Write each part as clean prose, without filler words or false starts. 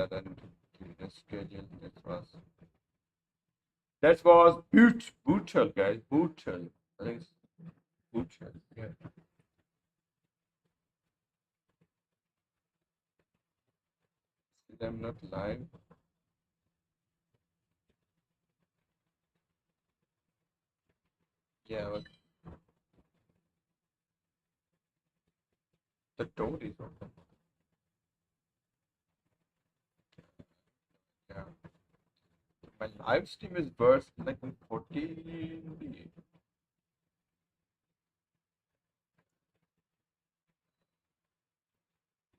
that and the schedule. That was brutal, guys. Brutal. I think it's brutal. Yeah. I'm not live. Yeah, but the door is open. Yeah. My live stream is burst like in 14.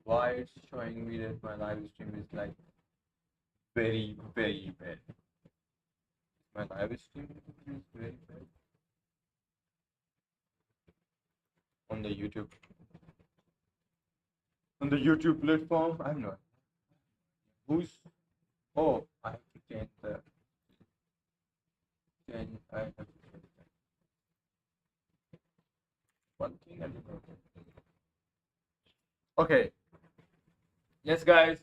Why it's showing me that my live stream is like very, very bad. My live stream is very bad on the YouTube. On the YouTube platform, I'm not. Who's? Oh, I have to change the. I have to change that. One thing I did not. Okay. Yes, guys.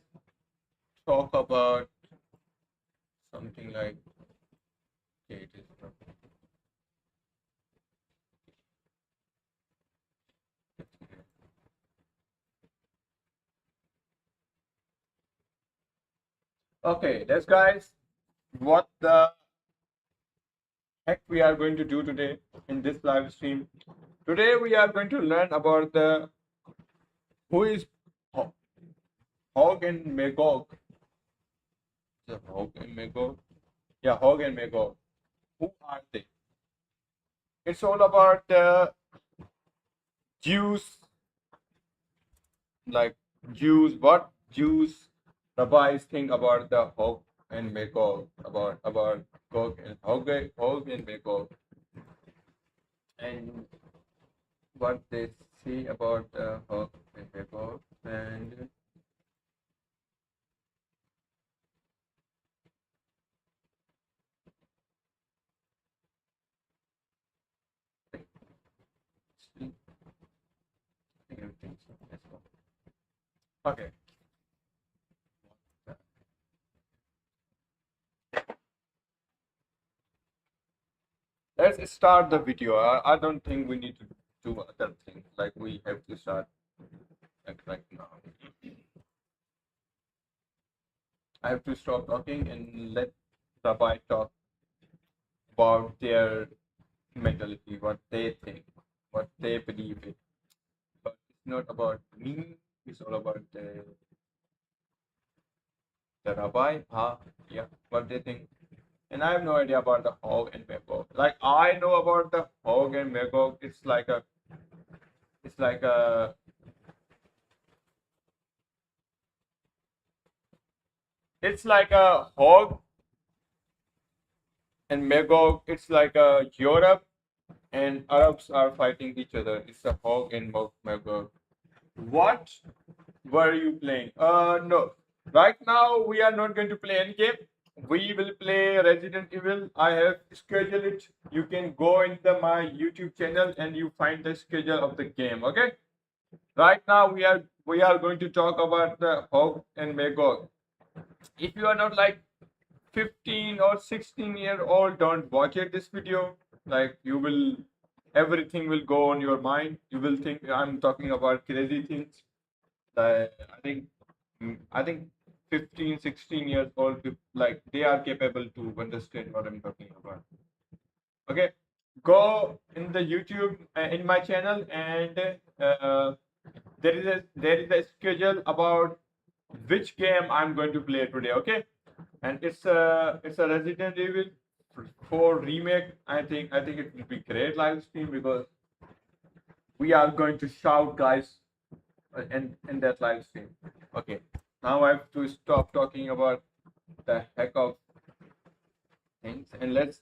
Talk about something like. Okay, it is. Okay, let's guys. What the heck we are going to do today in this live stream? Today we are going to learn about the who is Hog and Magog. The Hog and Magog. Yeah, Hog and Magog. Who are they? It's all about the Jews, like Jews. What Jews rabbis think about the Hog and Magog, about Gog and Hog and Magog, and what they see about the Hog and Magog, and everything. So let's go. Okay. Let's start the video. I don't think we need to do other things. Like we have to start like right now. I have to stop talking and let Rabbi talk about their mentality, what they think, what they believe in. But it's not about me. It's all about the Rabbi. Yeah, what they think. And I have no idea about the Hog and Magog. Like I know about the Hog and Magog. It's like a it's like a Hog and Magog. It's like a Europe and Arabs are fighting each other. It's a Hog and Magog. What were you playing? No. Right now we are not going to play any game. We will play Resident Evil. I have scheduled it. You can go into my YouTube channel and you find the schedule of the game. Okay. Right now we are going to talk about the Hog and Magog. If you are not like 15 or 16-year old, don't watch it this video. Like you will everything will go on your mind. You will think I'm talking about crazy things. I think 15, 16 years old, like they are capable to understand what I'm talking about. Okay, go in the YouTube in my channel, and there is a schedule about which game I'm going to play today. Okay, and it's a Resident Evil 4 remake. I think it will be great live stream because we are going to shout, guys, in that live stream. Okay, now I have to stop talking about the heck of things and let's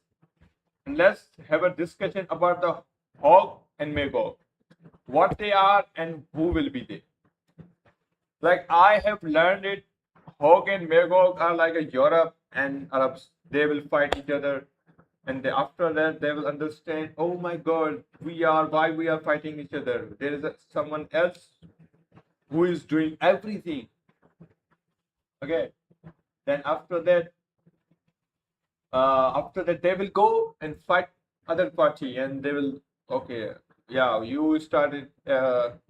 have a discussion about the Hog and Magog, what they are and who will be they. Like I have learned it, Hog and Magog are like a Europe and Arabs. They will fight each other, and after that they will understand. Oh my God, why we are fighting each other. There is someone else who is doing everything. Okay, Then after that, they will go and fight other party, and they will, okay, yeah, you started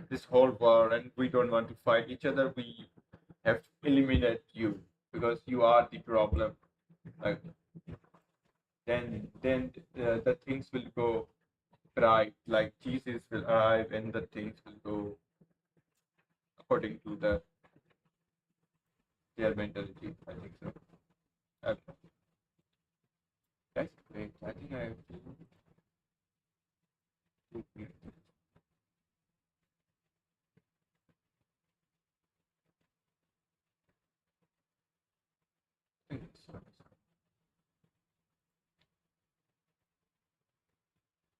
this whole war, and we don't want to fight each other. We have to eliminate you because you are the problem. Like, then the things will go right. Like Jesus will arrive, and the things will go according to their mentality. I think so. Uh, that's great. I think I have to.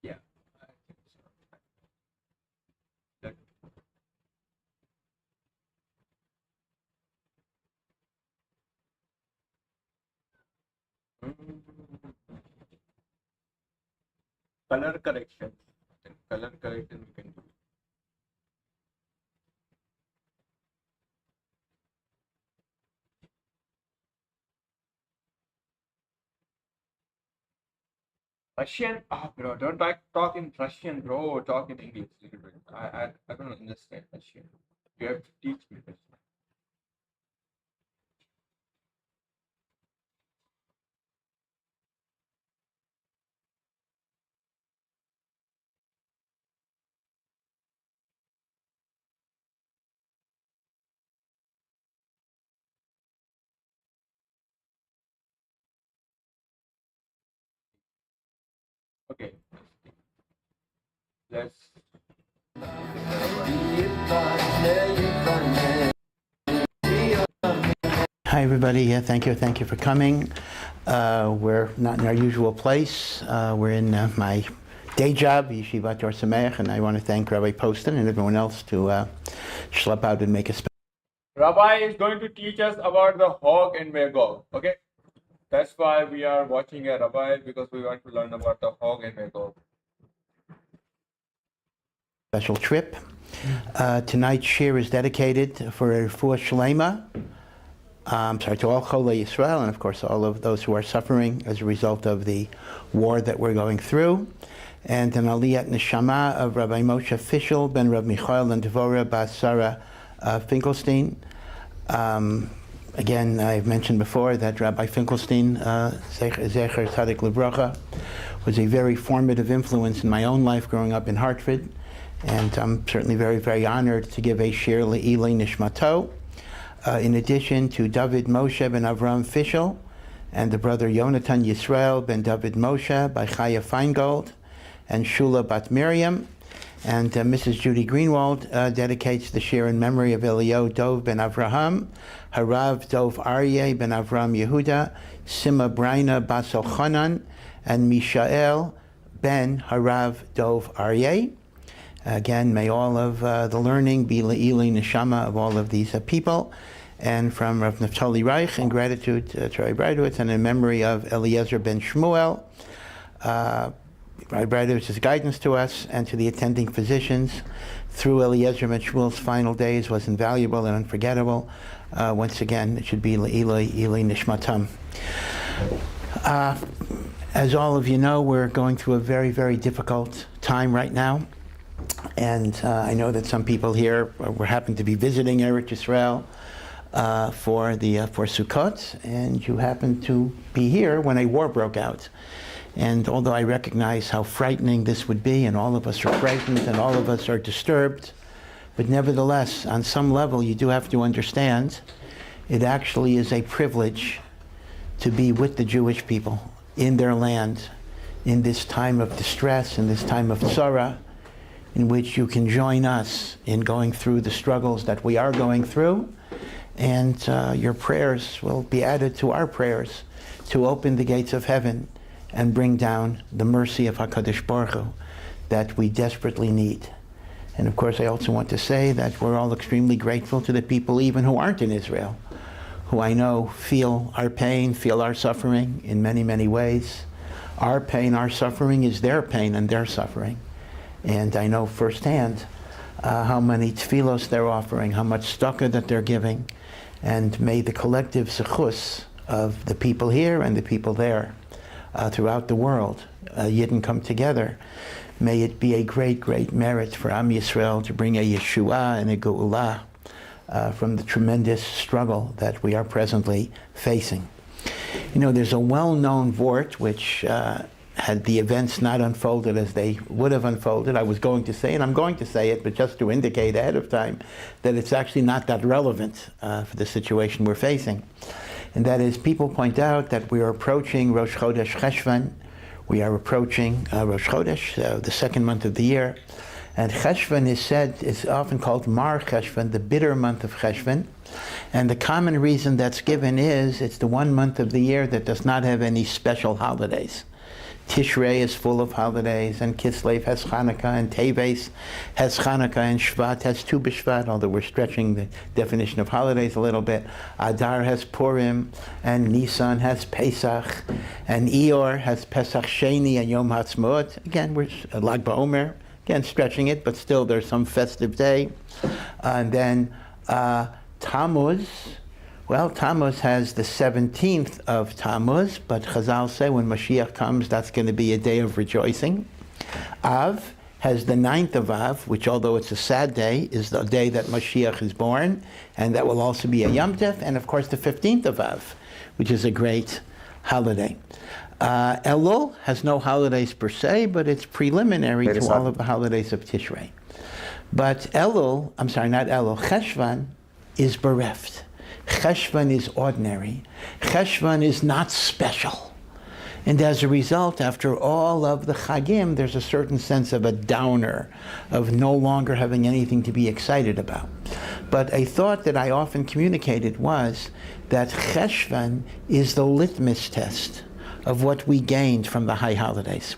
Yeah, I think so. That, color correction. Color correction we can do. Russian? Ah, bro, don't talk in Russian, bro. Talk in English a little bit. I don't understand Russian. You have to teach me Russian. Okay, let's. Hi, everybody. Yeah, thank you. Thank you for coming. We're not in our usual place. We're in my day job, Yeshivat Or Sameach, and I want to thank Rabbi Poston and everyone else to schlep out and make a Rabbi is going to teach us about the Hog and Magog. Okay, that's why we are watching a Rabbi, because we want to learn about the Hog and Magog. special trip. Tonight's shir is dedicated for a refuah shlema. To all Cholei Yisrael, and of course all of those who are suffering as a result of the war that we're going through. And an aliyat neshama of Rabbi Moshe Fischel ben Rav Michael and Devorah bas Sarah Finkelstein. Again, I've mentioned before that Rabbi Finkelstein, Zecher Tzadik Livracha, was a very formative influence in my own life growing up in Hartford. And I'm certainly very, very honored to give a shir le'ilei nishmato. In addition to David Moshe ben Avram Fischel and the brother Yonatan Yisrael ben David Moshe by Chaya Feingold and Shula Bat Miriam, and Mrs. Judy Greenwald dedicates the shir in memory of Elio Dov ben Avraham, Harav Dov Aryeh ben Avram Yehuda, Sima Braina Bas Elchanan, and Mishael ben Harav Dov Aryeh. Again, may all of the learning be le'ilei neshama of all of these people. And from Rav Naftali Reich, in gratitude to Rabbi Breidowitz, and in memory of Eliezer ben Shmuel, Rabbi Breidowitz's guidance to us and to the attending physicians through Eliezer ben Shmuel's final days was invaluable and unforgettable. Once again, it should be le'ilei nishmatam. As all of you know, we're going through a very, very difficult time right now. And I know that some people here were happen to be visiting Eretz Yisrael for Sukkot, and you happen to be here when a war broke out. And although I recognize how frightening this would be, and all of us are frightened and all of us are disturbed, but nevertheless, on some level, you do have to understand it actually is a privilege to be with the Jewish people in their land in this time of distress, in this time of tzara, in which you can join us in going through the struggles that we are going through. And your prayers will be added to our prayers to open the gates of heaven and bring down the mercy of HaKadosh Baruch Hu that we desperately need. And of course, I also want to say that we're all extremely grateful to the people even who aren't in Israel, who I know feel our pain, feel our suffering in many, many ways. Our pain, our suffering is their pain and their suffering. And I know firsthand how many tefillos they're offering, how much tzedakah that they're giving. And may the collective zechus of the people here and the people there throughout the world, Yidden come together. May it be a great, great merit for Am Yisrael to bring a Yeshua and a Geulah from the tremendous struggle that we are presently facing. You know, there's a well-known vort which had the events not unfolded as they would have unfolded, I was going to say, and I'm going to say it, but just to indicate ahead of time that it's actually not that relevant for the situation we're facing. And that is, people point out that we are approaching Rosh Chodesh Cheshvan. We are approaching Rosh Chodesh, the second month of the year. And Cheshvan is often called Mar Cheshvan, the bitter month of Cheshvan. And the common reason that's given is it's the one month of the year that does not have any special holidays. Tishrei is full of holidays, and Kislev has Hanukkah, and Teves has Hanukkah, and Shvat has Tu B'Shvat, although we're stretching the definition of holidays a little bit. Adar has Purim, and Nisan has Pesach, and Iyar has Pesach Sheni and Yom Ha'atzmaut. Again, we're Lag BaOmer, again stretching it, but still there's some festive day. And then Tammuz. Well, Tammuz has the 17th of Tammuz, but Chazal say when Mashiach comes, that's going to be a day of rejoicing. Av has the 9th of Av, which although it's a sad day, is the day that Mashiach is born, and that will also be a Yom Tov, and of course the 15th of Av, which is a great holiday. Elul has no holidays per se, but it's preliminary to all of the holidays of Tishrei. But Cheshvan is bereft. Cheshvan is ordinary. Cheshvan is not special. And as a result, after all of the Chagim, there's a certain sense of a downer, of no longer having anything to be excited about. But a thought that I often communicated was that Cheshvan is the litmus test of what we gained from the high holidays.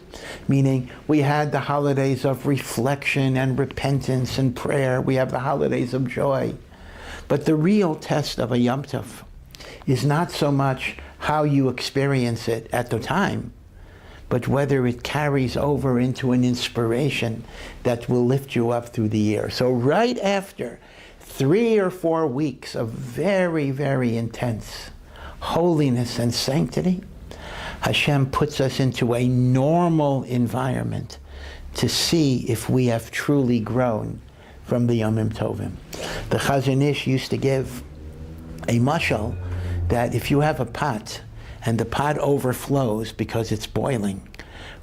Meaning, we had the holidays of reflection and repentance and prayer. We have the holidays of joy. But the real test of a Yom Tov is not so much how you experience it at the time, but whether it carries over into an inspiration that will lift you up through the year. So right after 3 or 4 weeks of very, very intense holiness and sanctity, Hashem puts us into a normal environment to see if we have truly grown from the Yomim Tovim. The Chazon Ish used to give a mashal that if you have a pot and the pot overflows because it's boiling,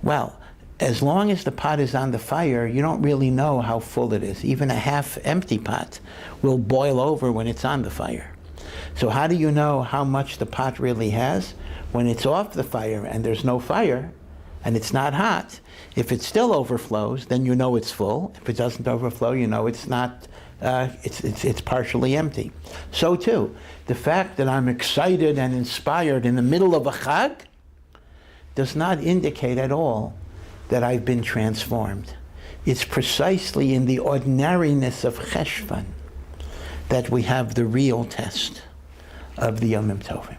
well, as long as the pot is on the fire, you don't really know how full it is. Even a half-empty pot will boil over when it's on the fire. So how do you know how much the pot really has? When it's off the fire and there's no fire, and it's not hot, if it still overflows, then you know it's full. If it doesn't overflow, you know it's not, it's partially empty. So too, the fact that I'm excited and inspired in the middle of a Chag does not indicate at all that I've been transformed. It's precisely in the ordinariness of Cheshvan that we have the real test of the Yomim Tovim.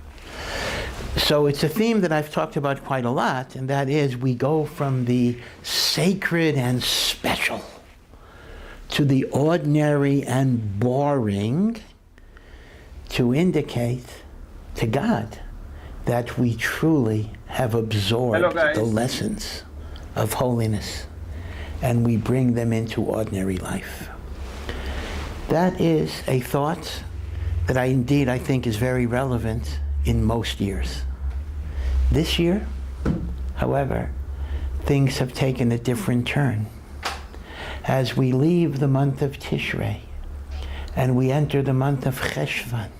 So it's a theme that I've talked about quite a lot, and that is we go from the sacred and special to the ordinary and boring to indicate to God that we truly have absorbed the lessons of holiness and we bring them into ordinary life. That is a thought that I think is very relevant in most years. This year, however, things have taken a different turn. As we leave the month of Tishrei and we enter the month of Cheshvan,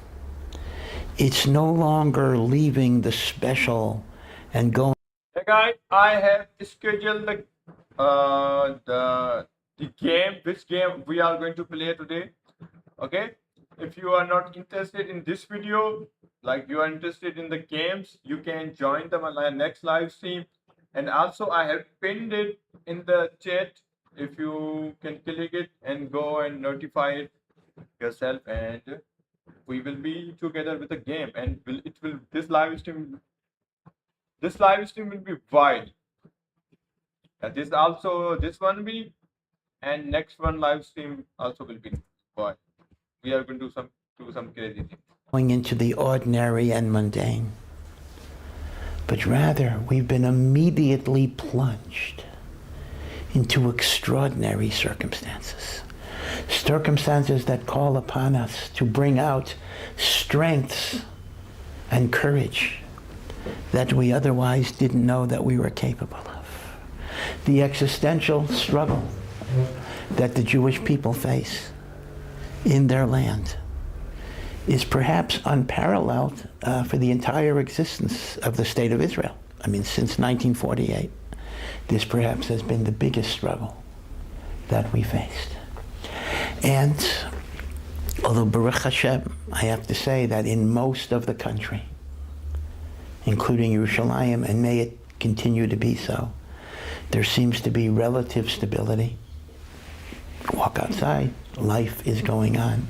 it's no longer leaving the special and going. Hey guys, I have scheduled the game, which game we are going to play today. Okay, if you are not interested in this video, like you are interested in the games, you can join the next live stream. And also I have pinned it in the chat. If you can click it and go and notify it yourself, and we will be together with the game. And this live stream will be wild. And this one be, and next one live stream also will be wild. We are going to do some crazy things. going into the ordinary and mundane, but rather we've been immediately plunged into extraordinary circumstances. Circumstances that call upon us to bring out strengths and courage that we otherwise didn't know that we were capable of. The existential struggle that the Jewish people face in their land is perhaps unparalleled for the entire existence of the State of Israel. I mean, since 1948, this perhaps has been the biggest struggle that we faced. And although Baruch Hashem, I have to say that in most of the country, including Yerushalayim, and may it continue to be so, there seems to be relative stability. Walk outside, life is going on.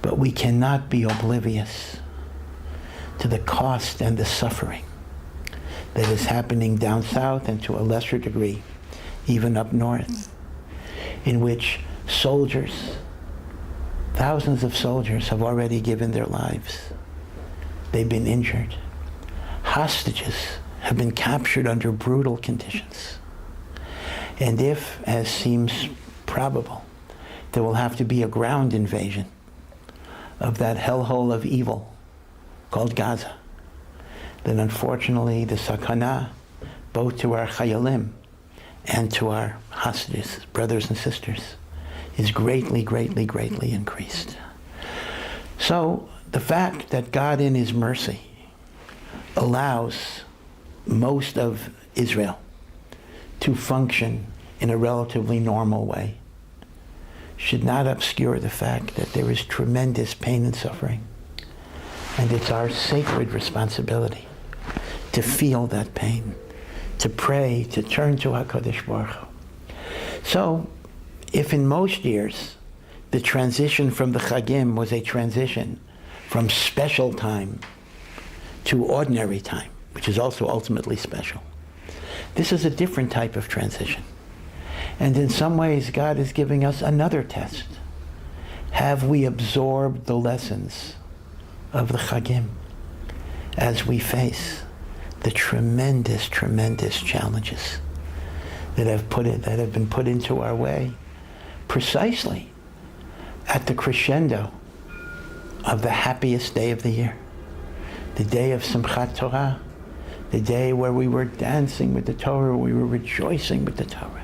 But we cannot be oblivious to the cost and the suffering that is happening down south, and to a lesser degree, even up north, in which soldiers, thousands of soldiers, have already given their lives. They've been injured. Hostages have been captured under brutal conditions. And if, as seems probable, there will have to be a ground invasion of that hellhole of evil called Gaza, then unfortunately the sakana, both to our chayalim and to our hostages, brothers and sisters, is greatly, greatly, greatly increased. So the fact that God in his mercy allows most of Israel to function in a relatively normal way should not obscure the fact that there is tremendous pain and suffering. And it's our sacred responsibility to feel that pain, to pray, to turn to HaKadosh Baruch Hu. So, if in most years the transition from the Chagim was a transition from special time to ordinary time, which is also ultimately special, this is a different type of transition. And in some ways, God is giving us another test. Have we absorbed the lessons of the Chagim as we face the tremendous, tremendous challenges that have been put into our way precisely at the crescendo of the happiest day of the year, the day of Simchat Torah, the day where we were dancing with the Torah, we were rejoicing with the Torah.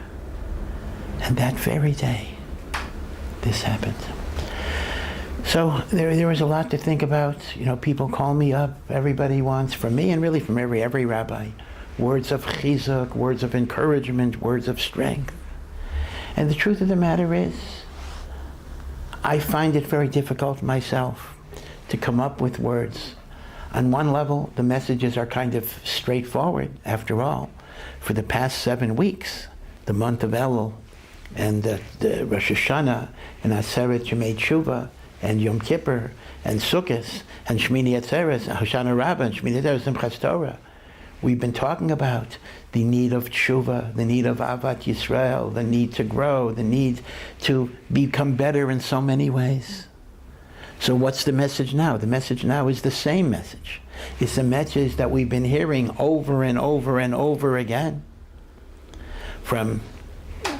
And that very day, this happened. So there was a lot to think about. You know, people call me up. Everybody wants, from me and really from every rabbi, words of chizuk, words of encouragement, words of strength. And the truth of the matter is, I find it very difficult myself to come up with words. On one level, the messages are kind of straightforward. After all, for the past 7 weeks, the month of Elul, and the Rosh Hashanah, and Aseret Yemei Tshuva, and Yom Kippur, and Sukkot, and Shmini Atzeres, and Hoshana Rabbah, and Shmini Atzeres, and Simchas Torah. We've been talking about the need of tshuva, the need of Avat Yisrael, the need to grow, the need to become better in so many ways. So what's the message now? The message now is the same message. It's a message that we've been hearing over and over and over again from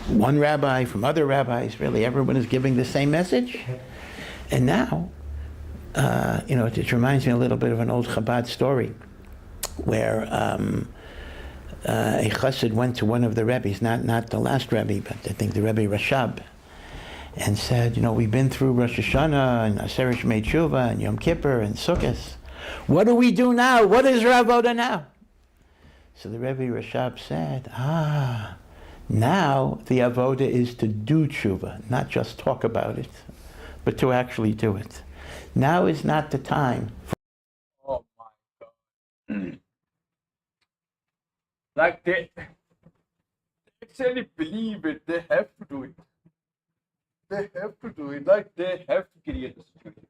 one rabbi, from other rabbis. Really, everyone is giving the same message. And now, it reminds me a little bit of an old Chabad story where a chassid went to one of the rebbes, not the last rebbe, but I think the Rebbe Rashab, and said, we've been through Rosh Hashanah and Aseret Yemei Tshuva and Yom Kippur and Sukkot. What do we do now? What is our avoda now? So the Rebbe Rashab said, now the avoda is to do tshuva, not just talk about it, but to actually do it. Now is not the time. Oh my God. Like they actually believe it, they have to do it. They have to do it, like they have to create a situation.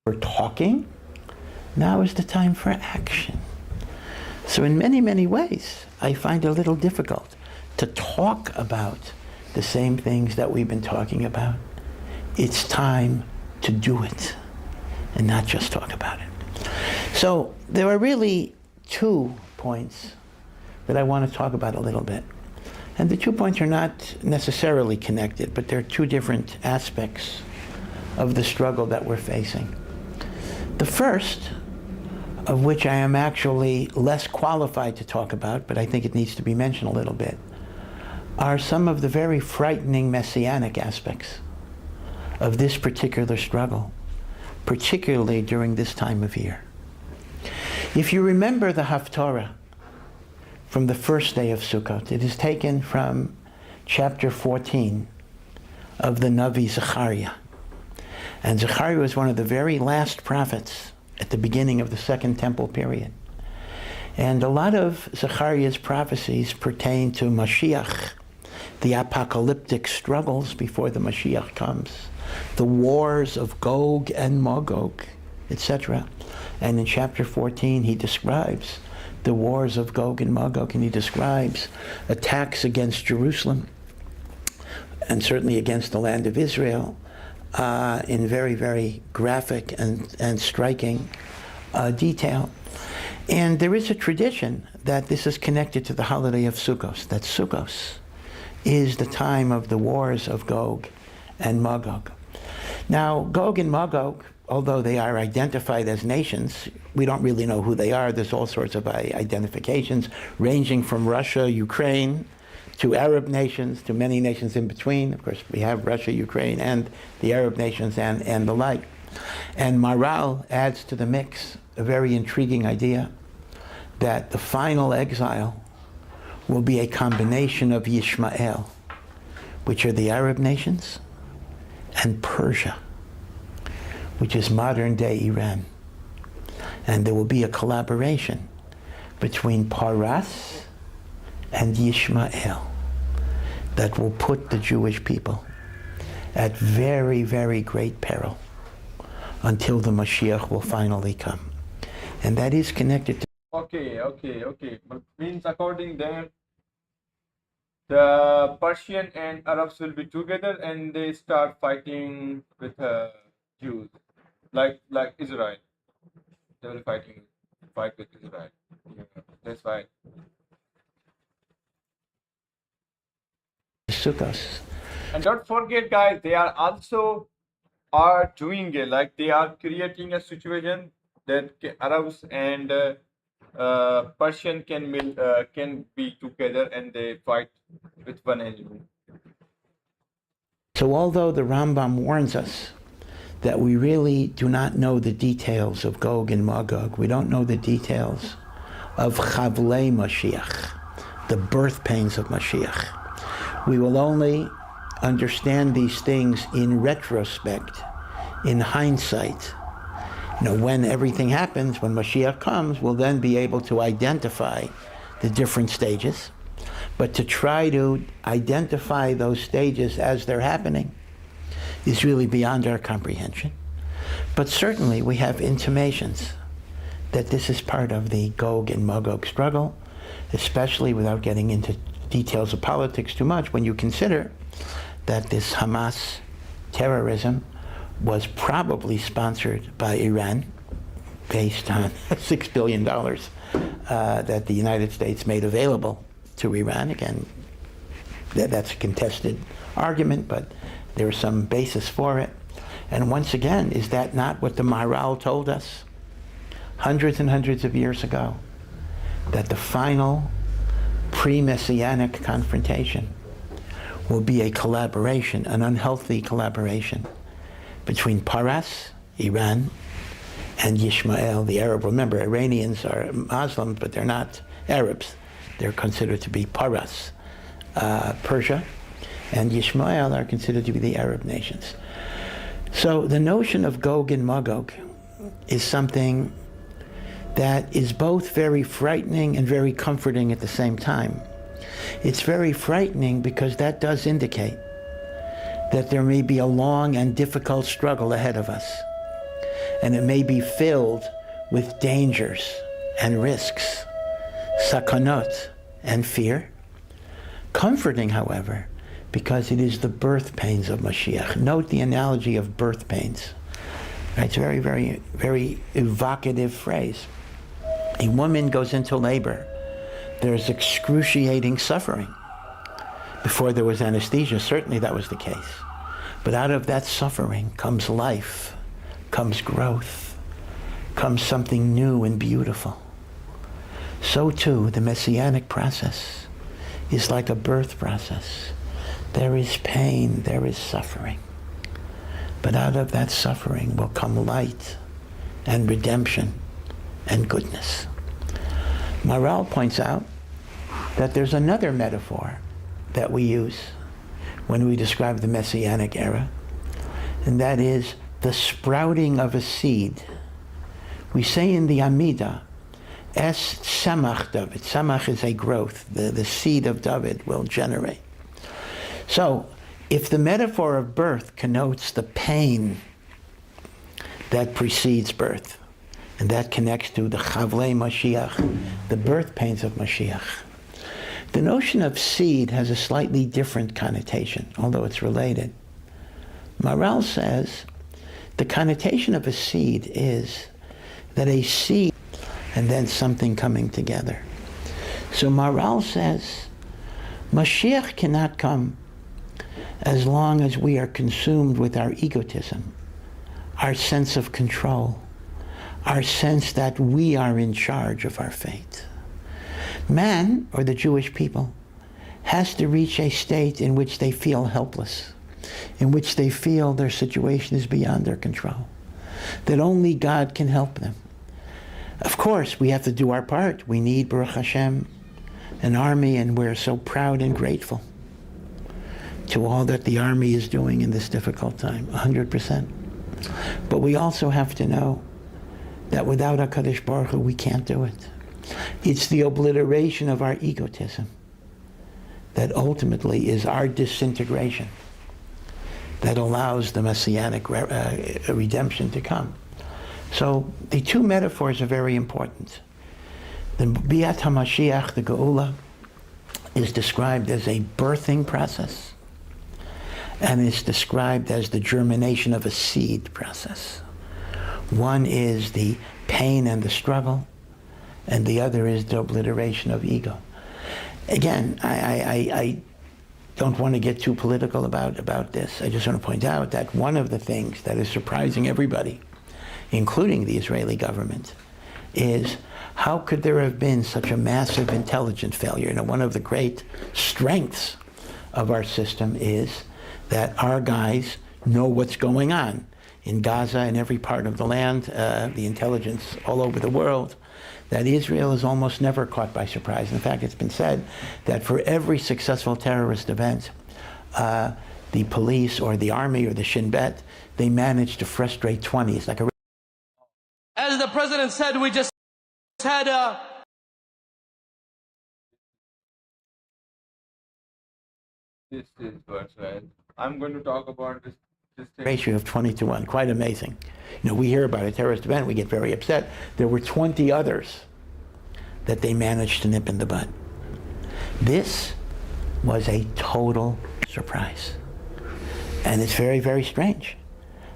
For talking, now is the time for action. So in many, many ways, I find it a little difficult to talk about the same things that we've been talking about. It's time to do it. and not just talk about it. So there are really 2 points that I want to talk about a little bit. And the 2 points are not necessarily connected, but they're 2 different aspects of the struggle that we're facing. The first, of which I am actually less qualified to talk about, but I think it needs to be mentioned a little bit, are some of the very frightening messianic aspects of this particular struggle, particularly during this time of year. If you remember the Haftarah from the first day of Sukkot, it is taken from chapter 14 of the Navi Zechariah. And Zechariah was one of the very last prophets at the beginning of the Second Temple period. And a lot of Zechariah's prophecies pertain to Mashiach, the apocalyptic struggles before the Mashiach comes, the wars of Gog and Magog, etc. And in chapter 14, he describes the wars of Gog and Magog, and he describes attacks against Jerusalem, and certainly against the land of Israel, in very, very graphic and striking detail. And there is a tradition that this is connected to the holiday of Sukkot, that Sukkot is the time of the wars of Gog and Magog. Now, Gog and Magog, although they are identified as nations, we don't really know who they are. There's all sorts of identifications, ranging from Russia, Ukraine, to Arab nations, to many nations in between. Of course, we have Russia, Ukraine, and the Arab nations, and the like. And Maral adds to the mix a very intriguing idea that the final exile will be a combination of Yishmael, which are the Arab nations, and Persia, which is modern-day Iran. And there will be a collaboration between Paras and Yishmael that will put the Jewish people at very, very great peril until the Mashiach will finally come. And that is connected to... Okay. But means according them, the Persian and Arabs will be together and they start fighting with Jews, like Israel. They will fight with Israel. Yeah, that's why. Sukkot. And don't forget, guys, they are also doing it, like they are creating a situation that Arabs and Persian can be together and they fight with one enemy. So although the Rambam warns us that we really do not know the details of Gog and Magog, we don't know the details of Chavlei Mashiach, the birth pains of Mashiach. We will only understand these things in retrospect, in hindsight. When everything happens, when Mashiach comes, we'll then be able to identify the different stages. But to try to identify those stages as they're happening is really beyond our comprehension. But certainly we have intimations that this is part of the Gog and Magog struggle, especially without getting into details of politics too much, when you consider that this Hamas terrorism was probably sponsored by Iran, based on $6 billion that the United States made available to Iran. Again, that's a contested argument, but there's some basis for it. And once again, is that not what the Maharal told us hundreds and hundreds of years ago? That the final pre-Messianic confrontation will be a collaboration, an unhealthy collaboration, between Paras, Iran, and Yishmael, the Arab. Remember, Iranians are Muslims, but they're not Arabs. They're considered to be Paras, Persia, and Yishmael are considered to be the Arab nations. So the notion of Gog and Magog is something that is both very frightening and very comforting at the same time. It's very frightening because that does indicate that there may be a long and difficult struggle ahead of us, and it may be filled with dangers and risks, sakanot and fear. Comforting, however, because it is the birth pains of Mashiach. Note the analogy of birth pains. Right? It's a very, very, very evocative phrase. A woman goes into labor. There's excruciating suffering. Before there was anesthesia, certainly that was the case. But out of that suffering comes life, comes growth, comes something new and beautiful. So too, the Messianic process is like a birth process. There is pain, there is suffering. But out of that suffering will come light and redemption and goodness. Maral points out that there's another metaphor that we use when we describe the Messianic era, and that is the sprouting of a seed. We say in the Amidah, Es Samach David. Samach is a growth. The seed of David will generate. So, if the metaphor of birth connotes the pain that precedes birth, and that connects to the Chavlei Mashiach, the birth pains of Mashiach, the notion of seed has a slightly different connotation, although it's related. Maral says the connotation of a seed is that a seed and then something coming together. So Maral says Mashiach cannot come as long as we are consumed with our egotism, our sense of control, our sense that we are in charge of our fate. Man, or the Jewish people, has to reach a state in which they feel helpless, in which they feel their situation is beyond their control, that only God can help them. Of course, we have to do our part. We need, Baruch Hashem, an army, and we're so proud and grateful to all that the army is doing in this difficult time, 100%. But we also have to know that without HaKadosh Baruch Hu, we can't do it. It's the obliteration of our egotism that ultimately is our disintegration that allows the Messianic redemption to come. So the two metaphors are very important. The Biat HaMashiach, the Geula, is described as a birthing process, and it's described as the germination of a seed process. One is the pain and the struggle, and the other is the obliteration of ego. Again, I don't want to get too political about this. I just want to point out that one of the things that is surprising everybody, including the Israeli government, is how could there have been such a massive intelligence failure? You know, one of the great strengths of our system is that our guys know what's going on in Gaza and every part of the land, the intelligence all over the world, that Israel is almost never caught by surprise. In fact, it's been said that for every successful terrorist event, the police or the army or the Shin Bet, they manage to frustrate 20. It's like a... As the president said, we just had This is what's right. I'm going to talk about this thing. ratio of 20 to 1, quite amazing. You know, we hear about a terrorist event, we get very upset. There were 20 others that they managed to nip in the bud. This was a total surprise. And it's very, very strange.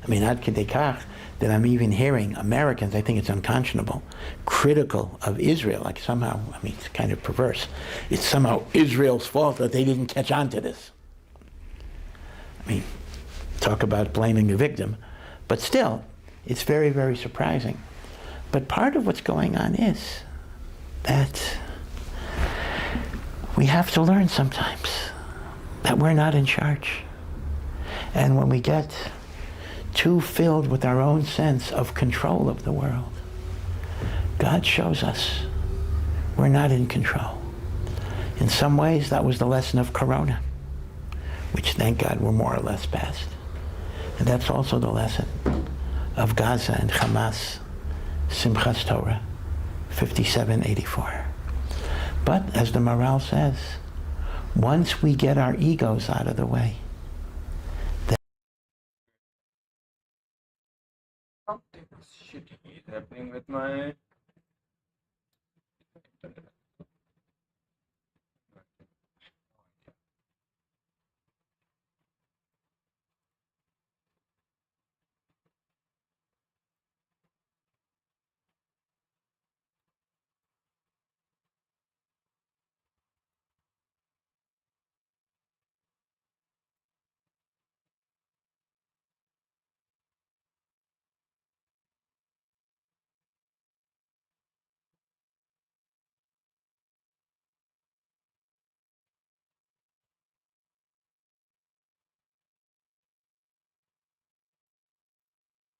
I mean, ad kedei kach, that I'm even hearing Americans, I think it's unconscionable, critical of Israel, like somehow, I mean, it's kind of perverse. It's somehow Israel's fault that they didn't catch on to this. I mean, talk about blaming the victim. But still, it's very, very surprising. But part of what's going on is that we have to learn sometimes that we're not in charge. And when we get too filled with our own sense of control of the world, God shows us we're not in control. In some ways, that was the lesson of Corona, which, thank God, we're more or less past. And that's also the lesson of Gaza and Hamas, Simchas Torah, 5784. But, as the Maral says, once we get our egos out of the way, Something shitty is happening with my internet.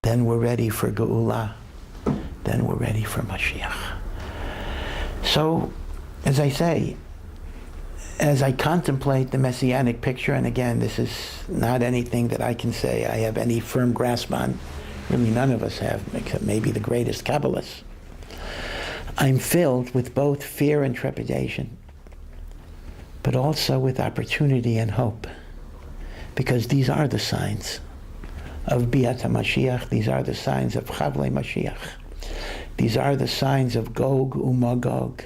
then we're ready for Geula, then we're ready for Mashiach. So, as I say, as I contemplate the Messianic picture, and again, this is not anything that I can say I have any firm grasp on, really none of us have, except maybe the greatest Kabbalists, I'm filled with both fear and trepidation, but also with opportunity and hope, because these are the signs of Biat HaMashiach, these are the signs of Chavlei Mashiach, these are the signs of Gog uMagog,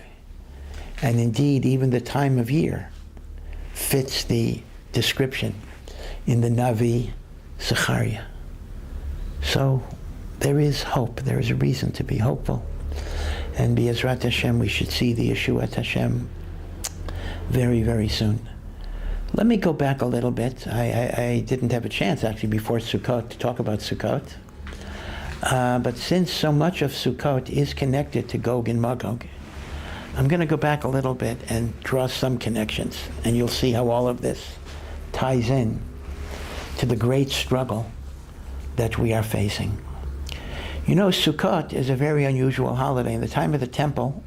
and indeed even the time of year fits the description in the Navi Zechariah. So there is hope, there is a reason to be hopeful. And Be'ezrat Hashem, we should see the Yeshuat Hashem very, very soon. Let me go back a little bit. I didn't have a chance actually before Sukkot to talk about Sukkot. But since so much of Sukkot is connected to Gog and Magog, I'm going to go back a little bit and draw some connections, and you'll see how all of this ties in to the great struggle that we are facing. You know, Sukkot is a very unusual holiday. In the time of the temple,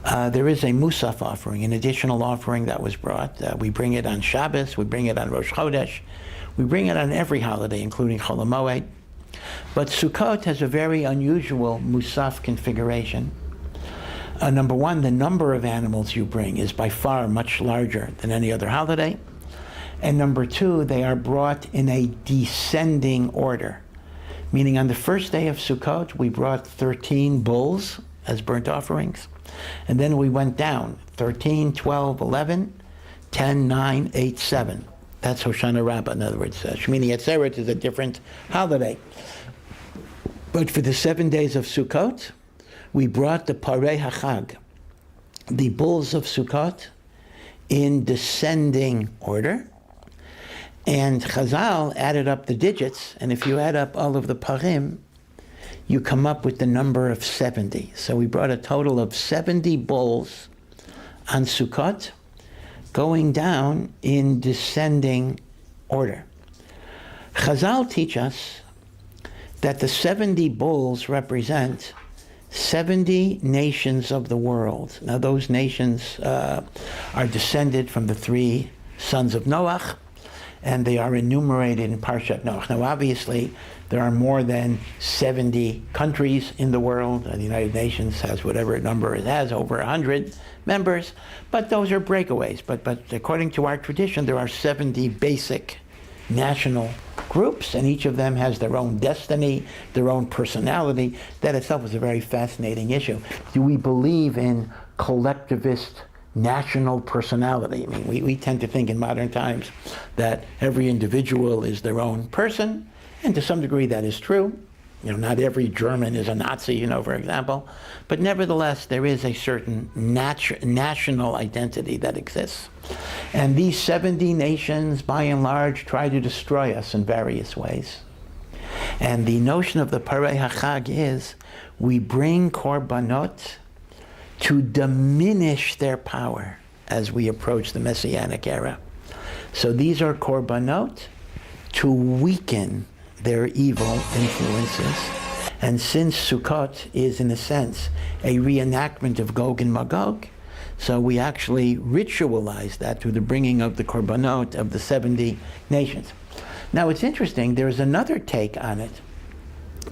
there is a Musaf offering, an additional offering that was brought. We bring it on Shabbos, we bring it on Rosh Chodesh, we bring it on every holiday, including Chol HaMoed. But Sukkot has a very unusual Musaf configuration. Number one, the number of animals you bring is by far much larger than any other holiday. And number two, they are brought in a descending order. Meaning on the first day of Sukkot, we brought 13 bulls as burnt offerings. And then we went down, 13, 12, 11, 10, 9, 8, 7. That's Hoshana Rabbah, in other words. Shmini Atzeret is a different holiday. But for the 7 days of Sukkot, we brought the Parei HaChag, the bulls of Sukkot, in descending order. And Chazal added up the digits, and if you add up all of the parim, you come up with the number of 70. So we brought a total of 70 bulls on Sukkot, going down in descending order. Chazal teach us that the 70 bulls represent 70 nations of the world. Now those nations are descended from the 3 sons of Noach, and they are enumerated in Parshat Noach. Now obviously there are more than 70 countries in the world. The United Nations has whatever number it has, over 100 members, but those are breakaways. But according to our tradition, there are 70 basic national groups, and each of them has their own destiny, their own personality. That itself is a very fascinating issue. Do we believe in collectivist national personality? I mean, we tend to think in modern times that every individual is their own person, and to some degree that is true. You know, not every German is a Nazi, you know, for example, but nevertheless there is a certain national identity that exists. And these 70 nations, by and large, try to destroy us in various ways. And the notion of the Parei HaChag is we bring korbanot to diminish their power as we approach the Messianic era. So these are korbanot to weaken their evil influences. And since Sukkot is, in a sense, a reenactment of Gog and Magog, so we actually ritualize that through the bringing of the korbanot of the 70 nations. Now it's interesting, there's another take on it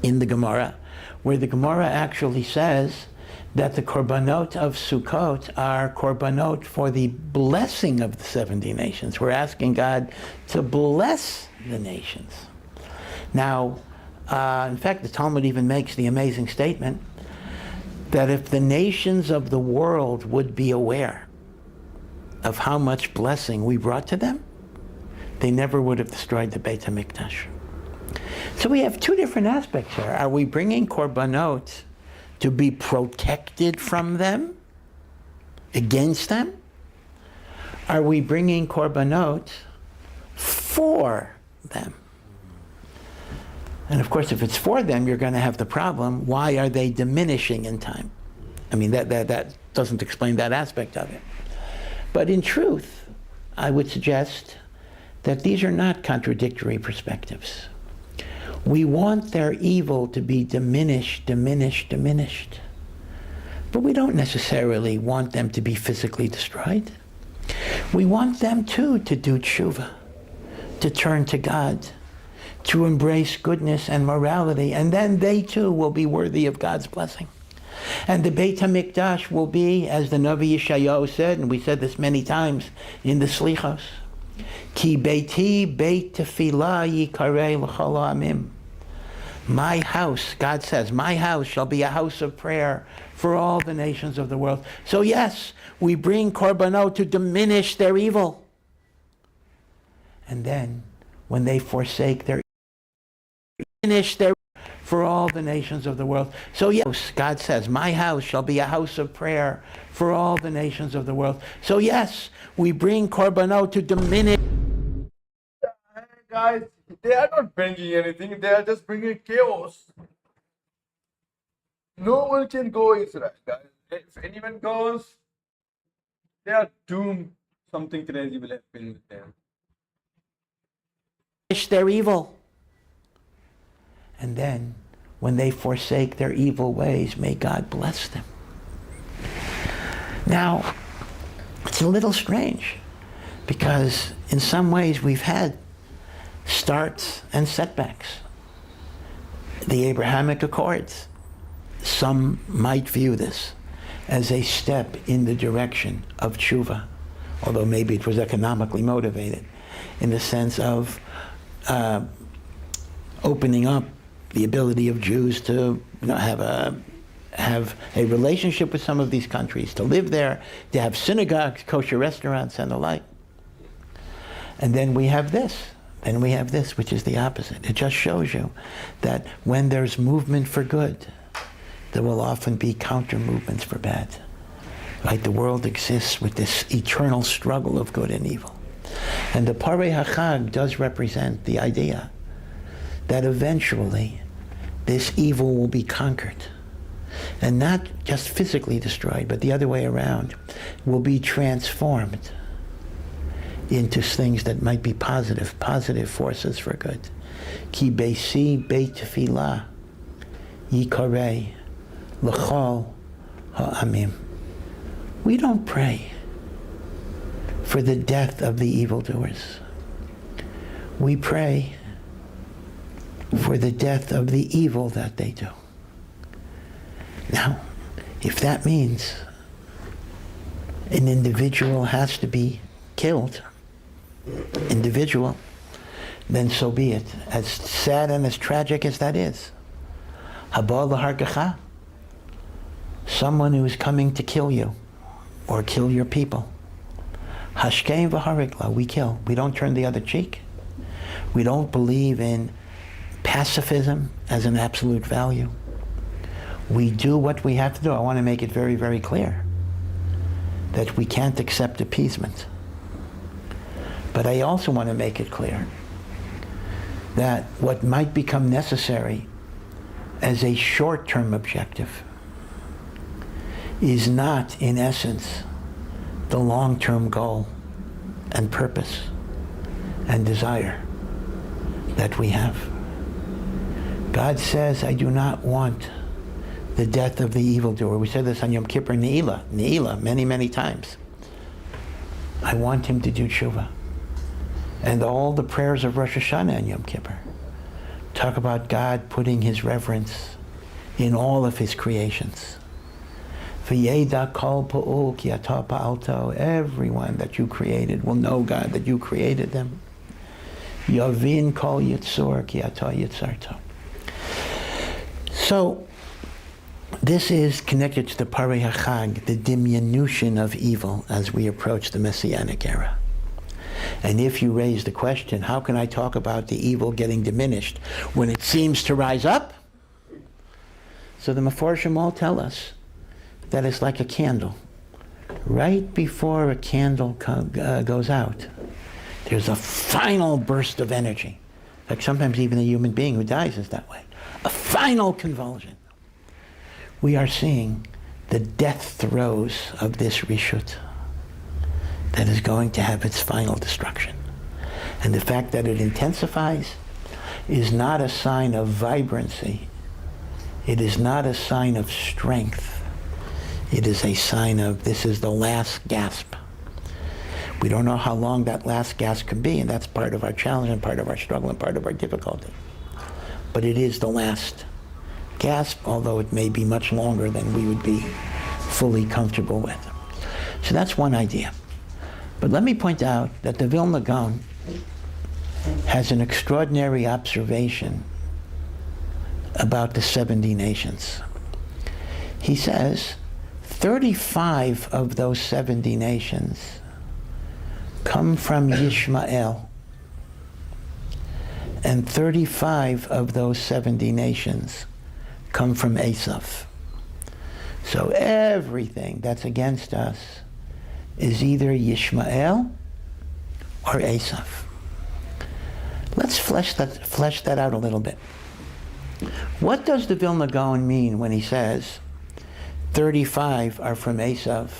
in the Gemara, where the Gemara actually says that the korbanot of Sukkot are korbanot for the blessing of the 70 nations. We're asking God to bless the nations. Now, in fact, the Talmud even makes the amazing statement that if the nations of the world would be aware of how much blessing we brought to them, they never would have destroyed the Beit HaMikdash. So we have two different aspects here. Are we bringing korbanot to be protected from them, against them? Are we bringing korbanot for them? And of course, if it's for them, you're going to have the problem, why are they diminishing in time? I mean, that doesn't explain that aspect of it. But in truth, I would suggest that these are not contradictory perspectives. We want their evil to be diminished, diminished, diminished. But we don't necessarily want them to be physically destroyed. We want them too to do tshuva, to turn to God, to embrace goodness and morality, and then they too will be worthy of God's blessing. And the Beit HaMikdash will be, as the Navi Yeshayahu said, and we said this many times in the Slichos, Ki Beiti Beit Tefillah Yikarei L'chol Ha'amim. My house, God says, my house shall be a house of prayer for all the nations of the world. So yes, we bring korbanot to diminish their evil. And then, when they forsake their diminish their for all the nations of the world. So yes, God says, my house shall be a house of prayer for all the nations of the world. So yes, we bring korbanot to diminish. Guys, they are not bringing anything. They are just bringing chaos. No one can go Israel, guys. If anyone goes, they are doomed. Something crazy will happen with them. Their evil. And then, when they forsake their evil ways, may God bless them. Now, it's a little strange, because in some ways we've had starts and setbacks. The Abrahamic Accords, some might view this as a step in the direction of tshuva, although maybe it was economically motivated, in the sense of opening up the ability of Jews to have a relationship with some of these countries, to live there, to have synagogues, kosher restaurants, and the like. And then we have this. And we have this, which is the opposite. It just shows you that when there's movement for good, there will often be counter movements for bad. Right? The world exists with this eternal struggle of good and evil. And the Parei HaChag does represent the idea that eventually this evil will be conquered. And not just physically destroyed, but the other way around, will be transformed into things that might be positive forces for good. Ki beisi beit tefillah yikarei l'chol ha'amim. We don't pray for the death of the evildoers. We pray for the death of the evil that they do. Now, if that means an individual has to be killed, then so be it. As sad and as tragic as that is. Haba l'hargacha, someone who is coming to kill you or kill your people. Hashkein v'harigla, we kill. We don't turn the other cheek. We don't believe in pacifism as an absolute value. We do what we have to do. I want to make it very, very clear that we can't accept appeasement. But I also want to make it clear that what might become necessary as a short-term objective is not, in essence, the long-term goal and purpose and desire that we have. God says, I do not want the death of the evildoer. We said this on Yom Kippur, Ne'ilah, many, many times. I want him to do tshuva. And all the prayers of Rosh Hashanah and Yom Kippur talk about God putting his reverence in all of his creations. V'yeda kol pa'ul ki atah pa'alto. Everyone that you created will know, God, that you created them. Yavin kol yitzur ki atah yitzarto. So, this is connected to the Parei HaChag, the diminution of evil as we approach the Messianic era. And if you raise the question, how can I talk about the evil getting diminished when it seems to rise up? So the Meforshim all tell us that it's like a candle. Right before a candle goes out, there's a final burst of energy. In fact, sometimes even a human being who dies is that way. A final convulsion. We are seeing the death throes of this reshut that is going to have its final destruction. And the fact that it intensifies is not a sign of vibrancy. It is not a sign of strength. It is a sign of this is the last gasp. We don't know how long that last gasp can be, and that's part of our challenge and part of our struggle and part of our difficulty. But it is the last gasp, although it may be much longer than we would be fully comfortable with. So that's one idea. But let me point out that the Vilna Gaon has an extraordinary observation about the 70 nations. He says 35 of those 70 nations come from Yishmael, and 35 of those 70 nations come from Esav. So everything that's against us is either Yishmael or Esav. Let's flesh that out a little bit. What does the Vilna Gaon mean when he says 35 are from Esav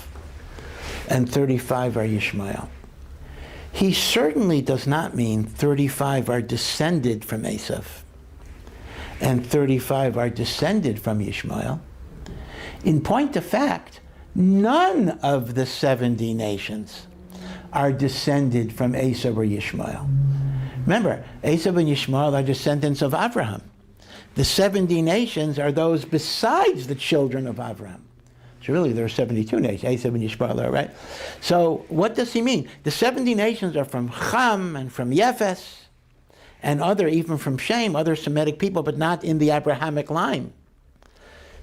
and 35 are Yishmael? He certainly does not mean 35 are descended from Esav and 35 are descended from Yishmael. In point of fact, none of the 70 nations are descended from Esav or Yishmael. Remember, Esav and Yishmael are descendants of Abraham. The 70 nations are those besides the children of Abraham. So really there are 72 nations, Esav and Yishmael are, right? So what does he mean? The 70 nations are from Ham and from Yefes and even from Shem, other Semitic people, but not in the Abrahamic line.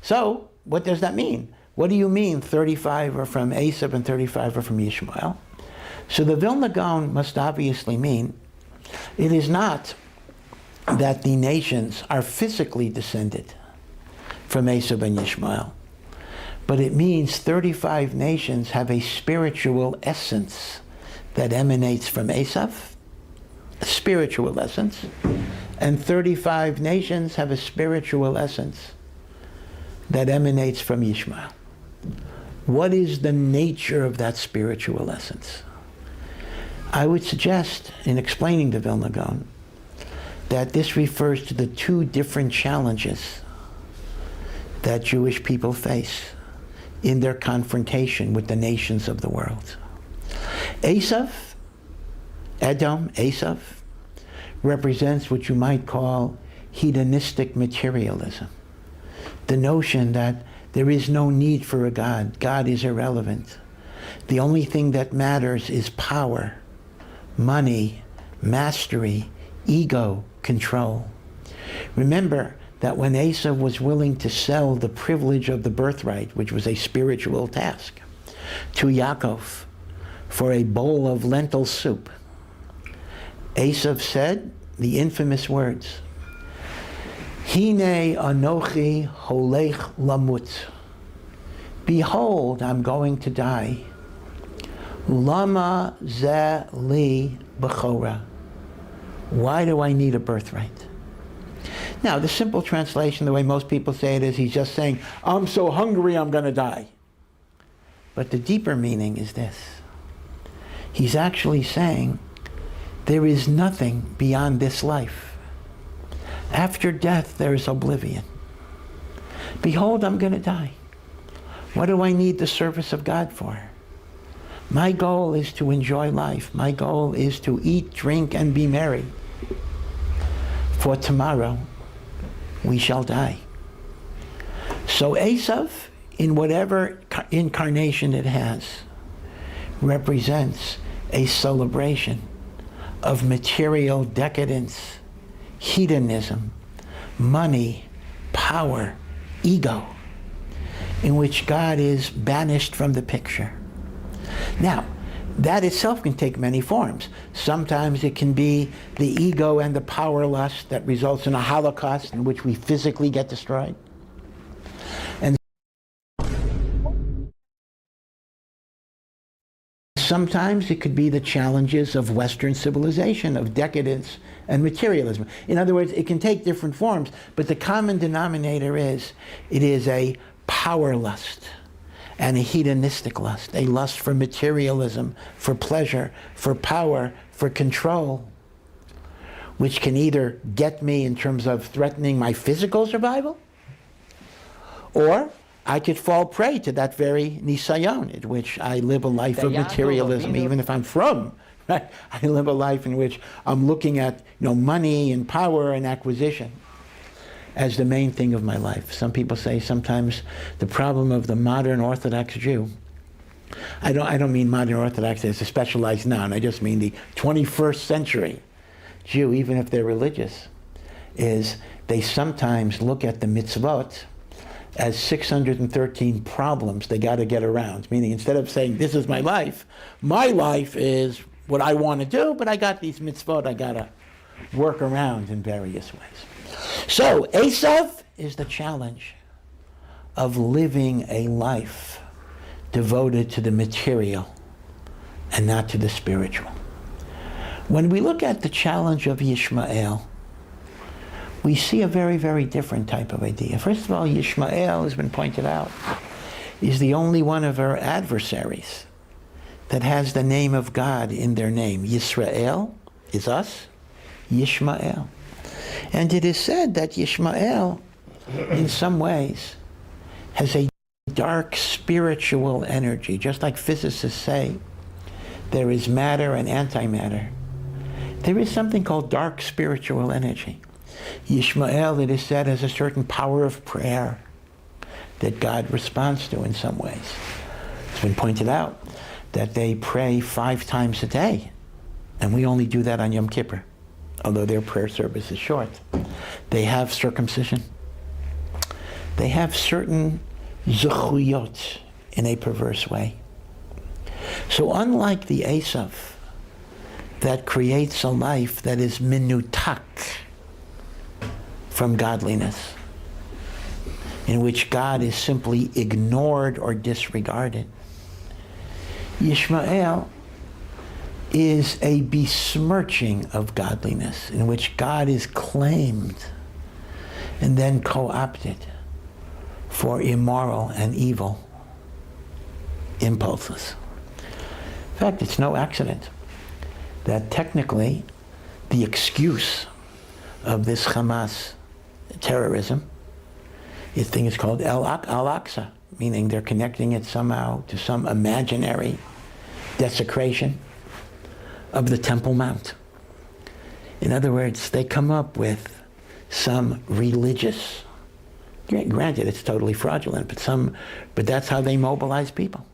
So what does that mean? What do you mean 35 are from Esav and 35 are from Yishmael? So the Vilna Gaon must obviously mean it is not that the nations are physically descended from Esav and Yishmael, but it means 35 nations have a spiritual essence that emanates from Esav, a spiritual essence, and 35 nations have a spiritual essence that emanates from Yishmael. What is the nature of that spiritual essence? I would suggest, in explaining the Vilna Gaon, that this refers to the two different challenges that Jewish people face in their confrontation with the nations of the world. Esav, Esav, represents what you might call hedonistic materialism. The notion that there is no need for a God. God is irrelevant. The only thing that matters is power, money, mastery, ego, control. Remember that when Esav was willing to sell the privilege of the birthright, which was a spiritual task, to Yaakov for a bowl of lentil soup, Esav said the infamous words, Hine anochi holech lamut. Behold, I'm going to die. Lama ze li bechora. Why do I need a birthright? Now, the simple translation, the way most people say it, is he's just saying, I'm so hungry I'm going to die. But the deeper meaning is this. He's actually saying, there is nothing beyond this life. After death, there is oblivion. Behold, I'm going to die. What do I need the service of God for? My goal is to enjoy life. My goal is to eat, drink, and be merry. For tomorrow, we shall die. So Esav, in whatever incarnation it has, represents a celebration of material decadence, hedonism, money, power, ego, in which God is banished from the picture. Now, that itself can take many forms. Sometimes it can be the ego and the power lust that results in a holocaust in which we physically get destroyed. And sometimes it could be the challenges of Western civilization, of decadence and materialism. In other words, it can take different forms, but the common denominator is, it is a power lust and a hedonistic lust, a lust for materialism, for pleasure, for power, for control. which can either get me in terms of threatening my physical survival, or I could fall prey to that very nisayon, in which I live a life of materialism, even if I'm from, right? I live a life in which I'm looking at, money and power and acquisition as the main thing of my life. Some people say sometimes the problem of the modern Orthodox Jew, I don't mean modern Orthodox as a specialized noun, I just mean the 21st century Jew, even if they're religious, is they sometimes look at the mitzvot as 613 problems they got to get around. Meaning, instead of saying, this is my life is what I want to do, but I got these mitzvot I got to work around in various ways. So, Esav is the challenge of living a life devoted to the material and not to the spiritual. When we look at the challenge of Yishmael, we see a very, very different type of idea. First of all, Yishmael, has been pointed out, is the only one of our adversaries that has the name of God in their name. Yisrael is us, Yishmael. And it is said that Yishmael, in some ways, has a dark spiritual energy. Just like physicists say, there is matter and antimatter. There is something called dark spiritual energy. Yishmael, it is said, has a certain power of prayer that God responds to in some ways. It's been pointed out that they pray 5 times a day, and we only do that on Yom Kippur, although their prayer service is short. They have circumcision. They have certain zechuyot in a perverse way. So unlike the Esav that creates a life that is minutak from godliness, in which God is simply ignored or disregarded, Yishmael is a besmirching of godliness, in which God is claimed and then co-opted for immoral and evil impulses. In fact, it's no accident that technically the excuse of this Hamas terrorism, this thing is called Al-Aqsa, meaning they're connecting it somehow to some imaginary desecration of the Temple Mount. In other words, they come up with some religious, granted it's totally fraudulent, but that's how they mobilize people,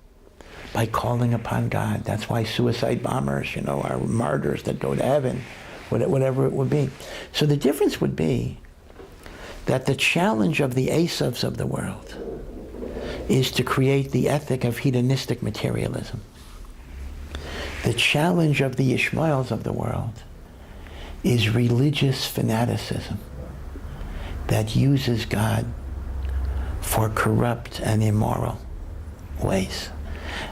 by calling upon God. That's why suicide bombers, are martyrs that go to heaven, whatever it would be. So the difference would be that the challenge of the Esavs of the world is to create the ethic of hedonistic materialism. The challenge of the Ishmaels of the world is religious fanaticism that uses God for corrupt and immoral ways.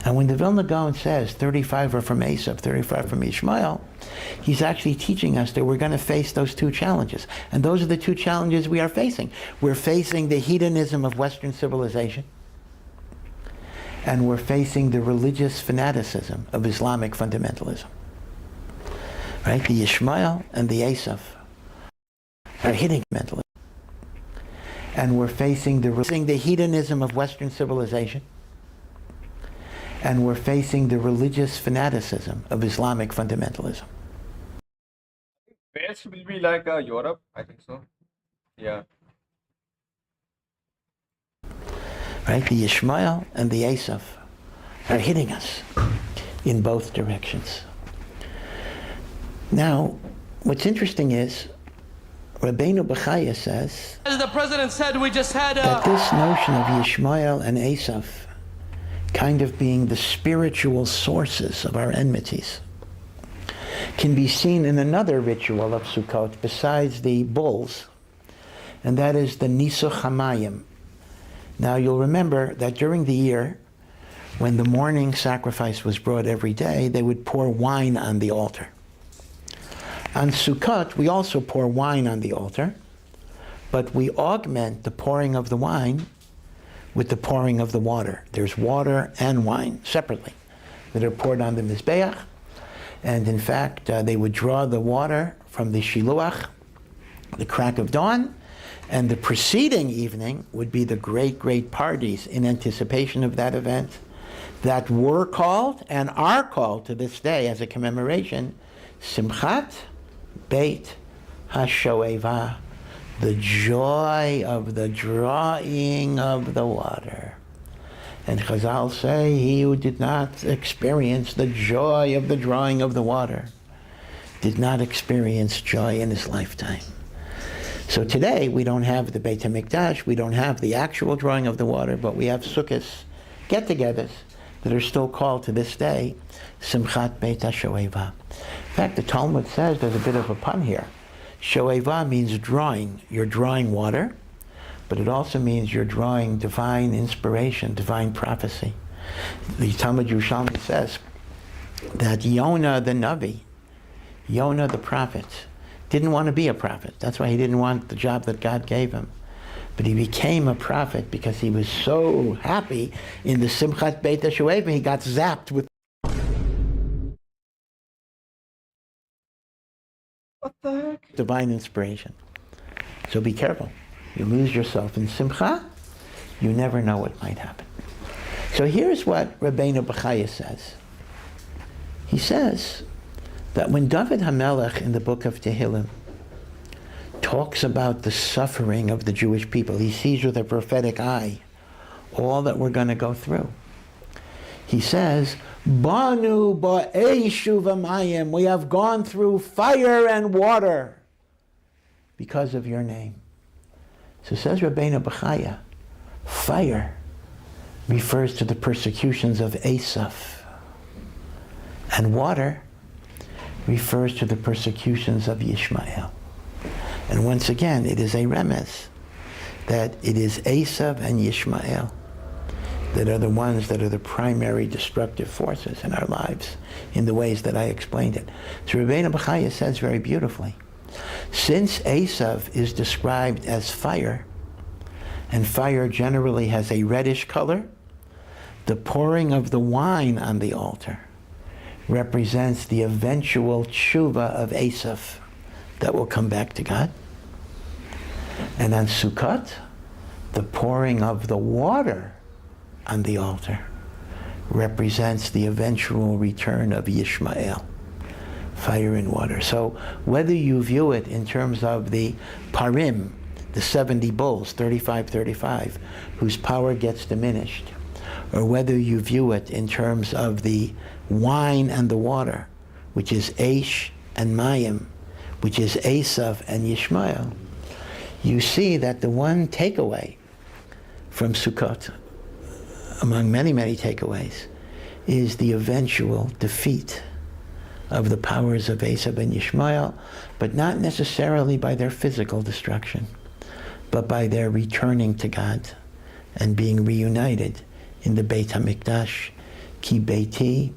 And when the Vilna Gaon says 35 are from Esav, 35 from Ishmael, he's actually teaching us that we're going to face those 2 challenges. And those are the 2 challenges we are facing. We're facing the hedonism of Western civilization, and we're facing the religious fanaticism of Islamic fundamentalism. Right? The Ishmael and the Esav are hitting mentalism. And we're facing the hedonism of Western civilization, and we're facing the religious fanaticism of Islamic fundamentalism. Best will be like Europe, I think so. Yeah. Right? The Ishmael and the Esav are hitting us in both directions. Now, what's interesting is, Rabbeinu Bechaya says, As the president said, we just had that this notion of Ishmael and Esav kind of being the spiritual sources of our enmities can be seen in another ritual of Sukkot besides the bulls, and that is the Nisuch HaMayim. Now you'll remember that during the year, when the morning sacrifice was brought every day, they would pour wine on the altar. On Sukkot, we also pour wine on the altar, but we augment the pouring of the wine with the pouring of the water. There's water and wine separately that are poured on the Mizbeach, And in fact, they would draw the water from the shiluach, the crack of dawn, and the preceding evening would be the great, great parties in anticipation of that event that were called and are called to this day as a commemoration, Simchat Beit HaShoeva, the joy of the drawing of the water. And Chazal say, he who did not experience the joy of the drawing of the water did not experience joy in his lifetime. So today, we don't have the Beit HaMikdash, we don't have the actual drawing of the water, but we have Sukkos get-togethers that are still called to this day, Simchat Beit HaShoeva. In fact, the Talmud says there's a bit of a pun here. Shoeva means drawing. You're drawing water, but it also means you're drawing divine inspiration, divine prophecy. The Talmud Yerushalmi says that Yonah the Navi, Yonah the prophet, didn't want to be a prophet. That's why he didn't want the job that God gave him. But he became a prophet because he was so happy in the Simchat Beit HaShoeva, he got zapped with What the heck? divine inspiration. So be careful. You lose yourself in Simcha, you never know what might happen. So here's what Rabbeinu Bechaya says. He says that when David HaMelech in the book of Tehillim talks about the suffering of the Jewish people, he sees with a prophetic eye all that we're going to go through. He says, Banu ba'eshu v'mayim, we have gone through fire and water because of your name. So says Rabbeinu Bechaya, fire refers to the persecutions of Asaph, and water refers to the persecutions of Yishmael. And once again, it is a remez that it is Asaph and Yishmael that are the ones that are the primary destructive forces in our lives in the ways that I explained it. So Rabbeinu Bechaya says very beautifully, since Asaph is described as fire, and fire generally has a reddish color, the pouring of the wine on the altar represents the eventual tshuva of Asaph that will come back to God. And on Sukkot, the pouring of the water on the altar represents the eventual return of Yishmael, fire and water. So whether you view it in terms of the parim, the 70 bulls, 35, whose power gets diminished, or whether you view it in terms of the wine and the water, which is Aish and Mayim, which is Asaph and Yishmael, you see that the one takeaway from Sukkot, among many, many takeaways, is the eventual defeat of the powers of Asaph and Yishmael, but not necessarily by their physical destruction, but by their returning to God and being reunited in the Beit HaMikdash, Ki Beiti,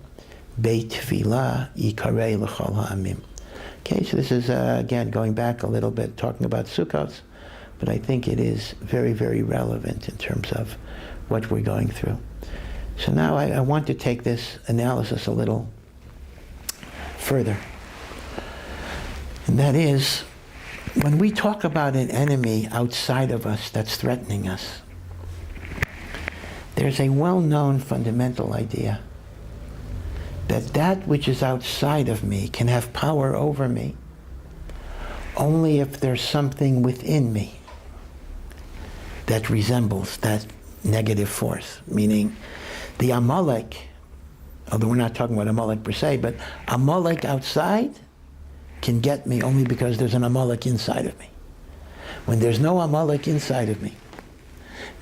Beit Tfilah, Yikarei L'chol Ha'amim. Okay, so this is, again, going back a little bit, talking about Sukkot, but I think it is very, very relevant in terms of what we're going through. So now I want to take this analysis a little further. And that is, when we talk about an enemy outside of us that's threatening us, there's a well-known fundamental idea that that which is outside of me can have power over me only if there's something within me that resembles that negative force, meaning the Amalek, although we're not talking about Amalek per se, but Amalek outside can get me only because there's an Amalek inside of me. When there's no Amalek inside of me,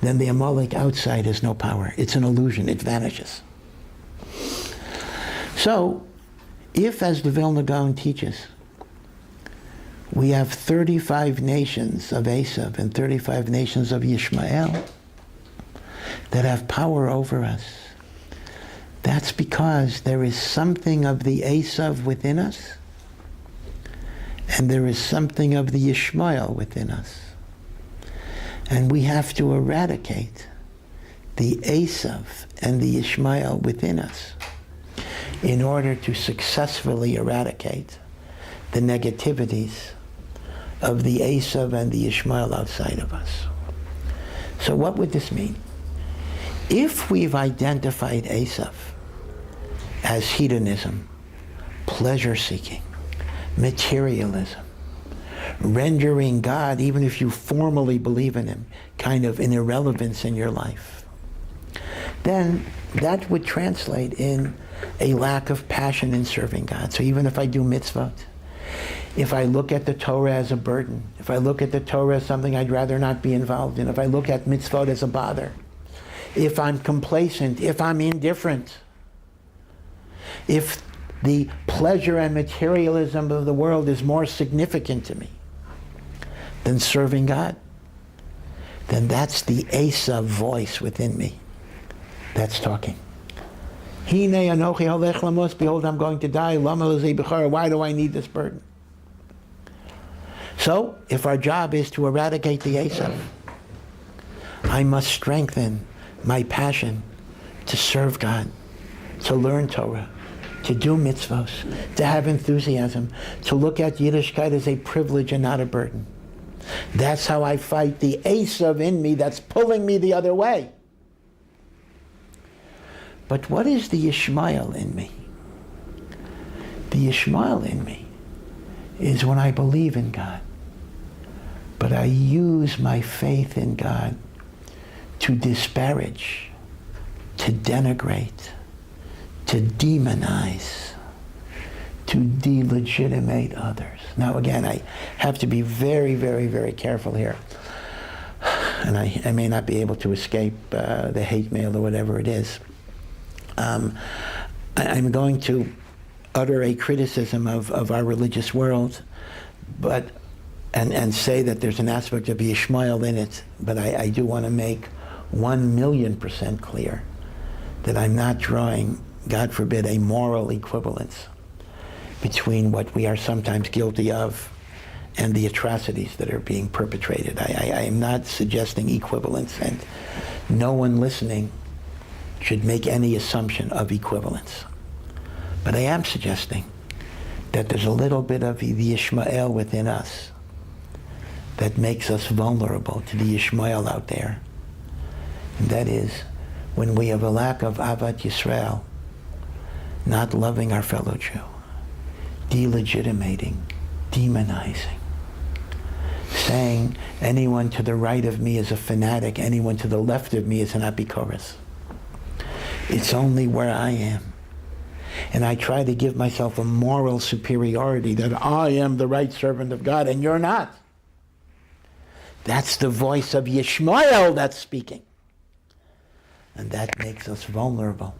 then the Amalek outside has no power. It's an illusion. It vanishes. So, if, as the Vilna Gaon teaches, we have 35 nations of Asaph and 35 nations of Yishmael that have power over us, that's because there is something of the Asaph within us and there is something of the Yishmael within us. And we have to eradicate the Asaph and the Yishmael within us in order to successfully eradicate the negativities of the Esav and the Ishmael outside of us. So what would this mean? If we've identified Esav as hedonism, pleasure-seeking, materialism, rendering God, even if you formally believe in him, kind of an irrelevance in your life, then that would translate in a lack of passion in serving God. So even if I do mitzvot, if I look at the Torah as a burden, if I look at the Torah as something I'd rather not be involved in, if I look at mitzvot as a bother, if I'm complacent, if I'm indifferent, if the pleasure and materialism of the world is more significant to me than serving God, then that's the Esav voice within me that's talking. Hine anochi holech lamos, behold, I'm going to die. Lama lezeh b'chara, why do I need this burden? So, if our job is to eradicate the Esav, I must strengthen my passion to serve God, to learn Torah, to do mitzvos, to have enthusiasm, to look at Yiddishkeit as a privilege and not a burden. That's how I fight the Esav in me that's pulling me the other way. But what is the Ishmael in me? The Ishmael in me is when I believe in God, but I use my faith in God to disparage, to denigrate, to demonize, to delegitimate others. Now again, I have to be very, very, very careful here. And I may not be able to escape the hate mail or whatever it is. I'm going to utter a criticism of our religious world, but and say that there's an aspect of Ishmael in it, but I do want to make 1,000,000% clear that I'm not drawing, God forbid, a moral equivalence between what we are sometimes guilty of and the atrocities that are being perpetrated. I am not suggesting equivalence, and no one listening should make any assumption of equivalence. But I am suggesting that there's a little bit of the Ishmael within us that makes us vulnerable to the Ishmael out there. And that is when we have a lack of Avat Yisrael, not loving our fellow Jew, delegitimating, demonizing, saying anyone to the right of me is a fanatic, anyone to the left of me is an apikoros. It's only where I am. And I try to give myself a moral superiority that I am the right servant of God and you're not. That's the voice of Yishmael that's speaking. And that makes us vulnerable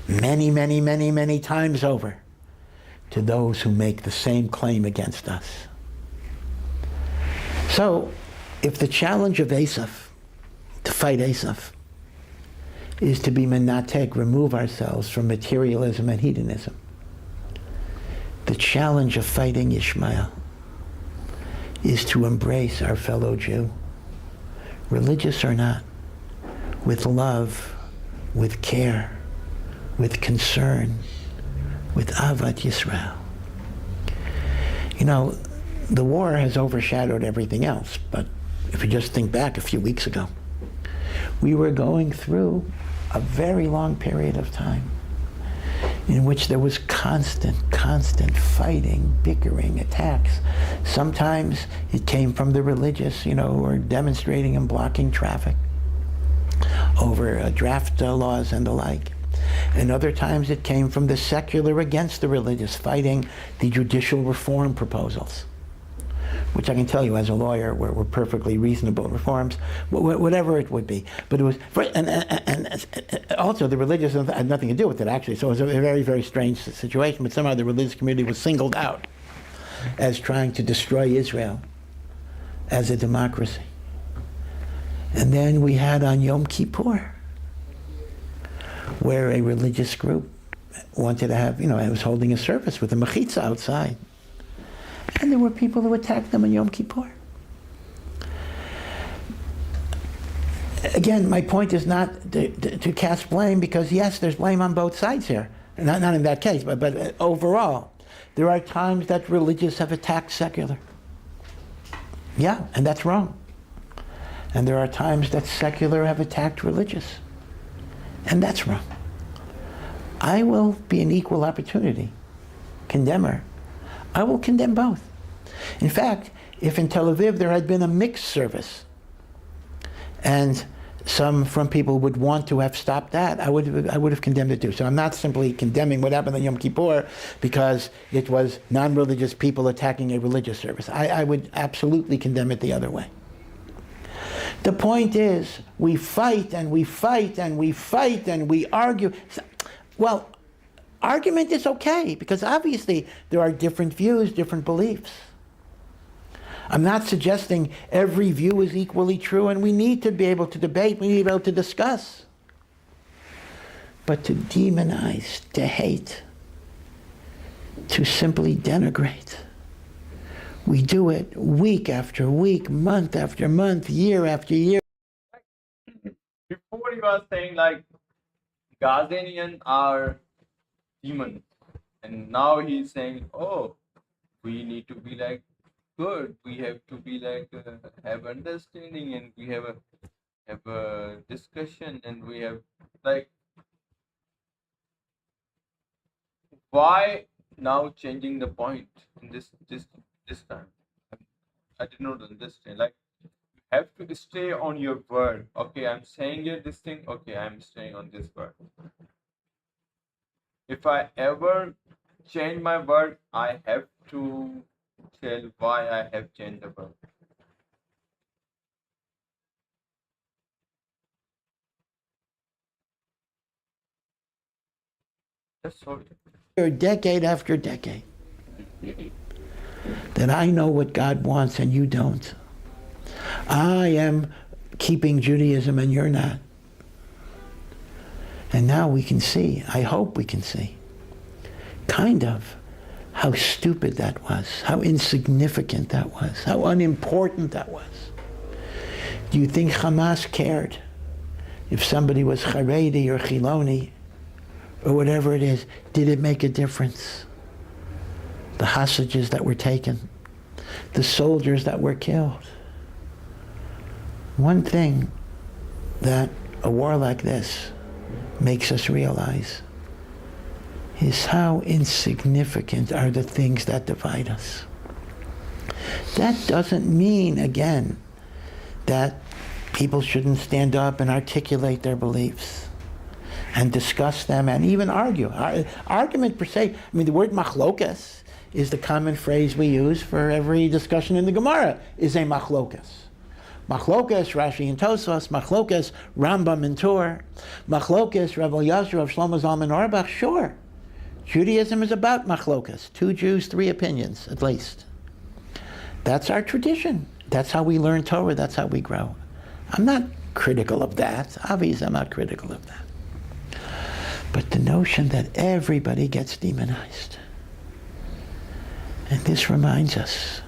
many, many, many, many times over to those who make the same claim against us. So, if the challenge of Esav, to fight Esav, is to be menatek, remove ourselves from materialism and hedonism, the challenge of fighting Ishmael is to embrace our fellow Jew, religious or not, with love, with care, with concern, with Avat Yisrael. You know, the war has overshadowed everything else, but if you just think back a few weeks ago, we were going through a very long period of time in which there was constant fighting, bickering, attacks. Sometimes it came from the religious, who were demonstrating and blocking traffic over draft laws and the like. And other times it came from the secular against the religious, fighting the judicial reform proposals, which I can tell you as a lawyer were perfectly reasonable reforms, whatever it would be. But it was, and also the religious had nothing to do with it actually, so it was a very, very strange situation, but somehow the religious community was singled out as trying to destroy Israel as a democracy. And then we had on Yom Kippur, where a religious group wanted to have, I was holding a service with a mechitza outside. And there were people who attacked them on Yom Kippur. Again, my point is not to cast blame, because yes, there's blame on both sides here. not in that case, but overall, there are times that religious have attacked secular. Yeah, and that's wrong. And there are times that secular have attacked religious. And that's wrong. I will be an equal opportunity condemner. I will condemn both. In fact, if in Tel Aviv there had been a mixed service, and some from people would want to have stopped that, I would have condemned it too. So I'm not simply condemning what happened on Yom Kippur because it was non-religious people attacking a religious service. I would absolutely condemn it the other way. The point is, we fight and we fight and we fight and we argue. Well, argument is okay because obviously there are different views, different beliefs. I'm not suggesting every view is equally true, and we need to be able to debate, we need to be able to discuss. But to demonize, to hate, to simply denigrate, we do it week after week, month after month, year after year. Before he was saying like Gazanians are demons, and now he's saying, oh, we need to be like good. We have to be like have understanding, and we have a discussion, and we have like why now changing the point in this time? I did not understand. Like you have to stay on your word. Okay, I'm saying it this thing. Okay, I'm staying on this word. If I ever change my word, I have to tell why I have changed the word. That's all. Decade after decade, that I know what God wants and you don't. I am keeping Judaism and you're not. And now we can see, I hope we can see, kind of how stupid that was, how insignificant that was, how unimportant that was. Do you think Hamas cared if somebody was Haredi or Chiloni or whatever it is? Did it make a difference? The hostages that were taken, the soldiers that were killed. One thing that a war like this makes us realize is how insignificant are the things that divide us. That doesn't mean, again, that people shouldn't stand up and articulate their beliefs and discuss them and even argue. Argument per se, I mean, the word machlokas is the common phrase we use for every discussion in the Gemara, is a machlokas. Machlokas, Rashi and Tosfos, Machlokas, Rambam and Tur, Machlokas, Rebbe Yasser of Shlomo Zalman Auerbach, sure. Judaism is about machlokas, 2 Jews, 3 opinions, at least. That's our tradition. That's how we learn Torah, that's how we grow. I'm not critical of that. Obviously, I'm not critical of that. But the notion that everybody gets demonized. And this reminds us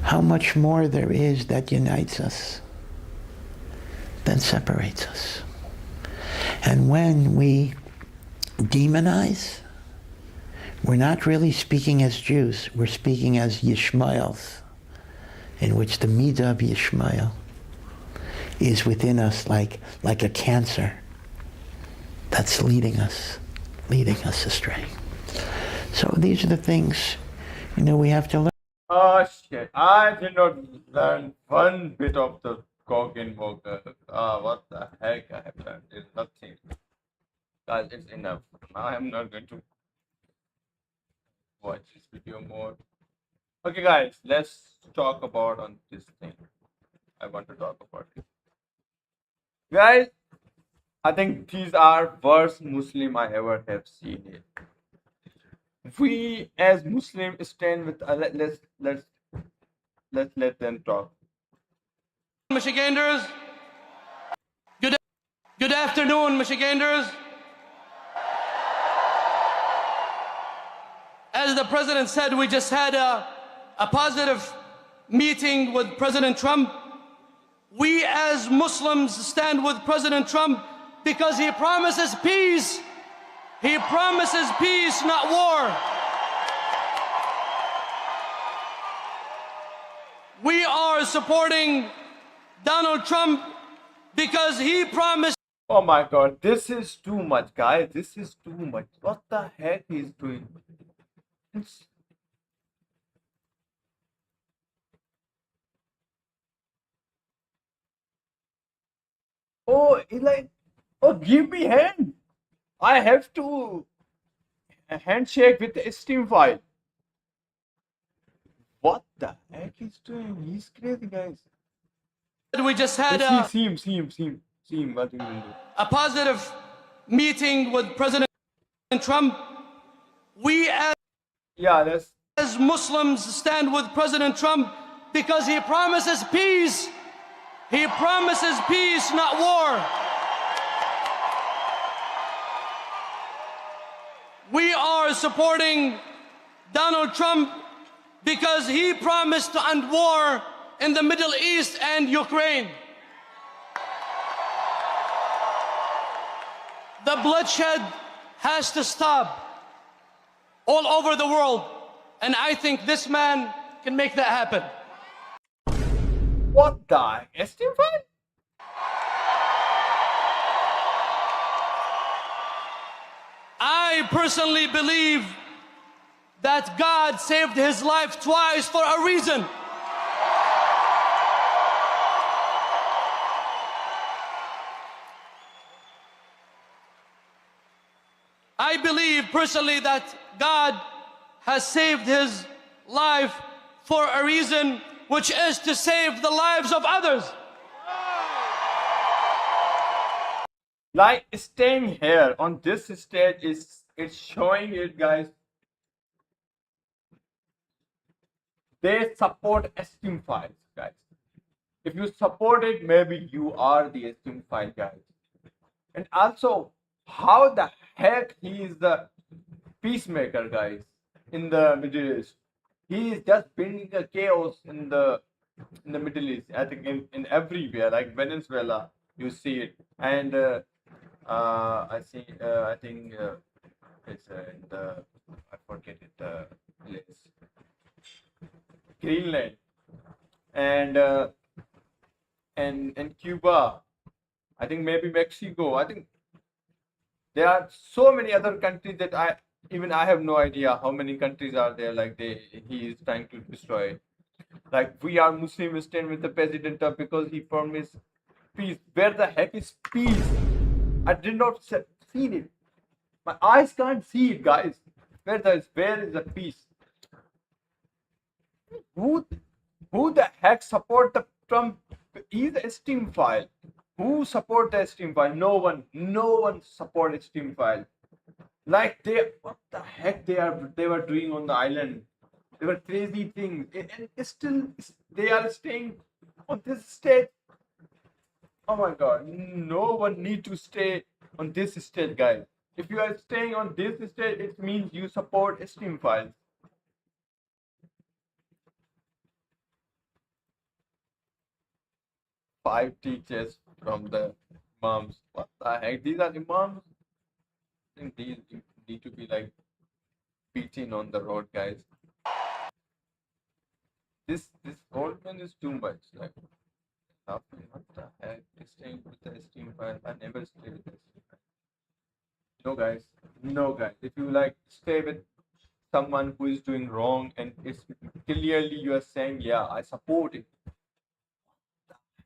how much more there is that unites us than separates us. And when we demonize, we're not really speaking as Jews, we're speaking as Yishmaels, in which the midah of Yishmael is within us like a cancer that's leading us astray. So these are the things, we have to learn. Oh shit, I did not learn one bit of the Gog and Magog. What the heck I have learned? It's nothing. Guys, it's enough. Now I'm not going to watch this video more. Okay guys, let's talk about on this thing. I want to talk about it. Guys, I think these are worst Muslim I ever have seen it. We as Muslims stand with let's let them talk. Michiganders, good afternoon, Michiganders. As the president said, we just had a positive meeting with President Trump. We as Muslims stand with President Trump because he promises peace He promises peace, not war. We are supporting Donald Trump because he promised. Oh my God, this is too much, guys. This is too much. What the heck he's doing? It's... Oh, it's like, oh, give me hand. I have to handshake with the Steam file. What the heck he's doing? He's crazy, guys. We just had See him. What he will do. a positive meeting with President Trump. We Yeah, that's... as Muslims stand with President Trump because he promises peace. He promises peace, not war. We are supporting Donald Trump because he promised to end war in the Middle East and Ukraine. The bloodshed has to stop all over the world, and I think this man can make that happen. What the Steam file? I personally believe that God saved his life twice for a reason. I believe personally that God has saved his life for a reason, which is to save the lives of others. Like staying here on this stage is it's showing it, guys. They support Steam files, guys. If you support it, maybe you are the Steam file guys. And also, how the heck he is the peacemaker, guys, in the Middle East. He is just bringing a chaos in the Middle East. I think in everywhere, like Venezuela, you see it, and I think it's in the I forget it place. Greenland and Cuba. I think maybe Mexico. I think there are so many other countries that I have no idea how many countries are there. Like he is trying to destroy. Like we are Muslim, stand with the president because he promised peace. Where the heck is peace? I did not see it. My eyes can't see it, guys. Where is the peace? Who the heck support the Trump? Is a Steam file. Who support the Steam file? No one support Steam file. Like what the heck they were doing on the island? They were crazy things, and still they are staying on this stage. Oh my God! No one need to stay on this stage, guys. If you are staying on this stage, it means you support Steam files. Five teachers from the imams. What the heck? These are imams. I think these need to be like beaten on the road, guys. This old man is too much. Like, what the heck? Staying with the Steam file. I never stay with the Steam file. No, guys. If you like stay with someone who is doing wrong and it's clearly you are saying, yeah, I support it.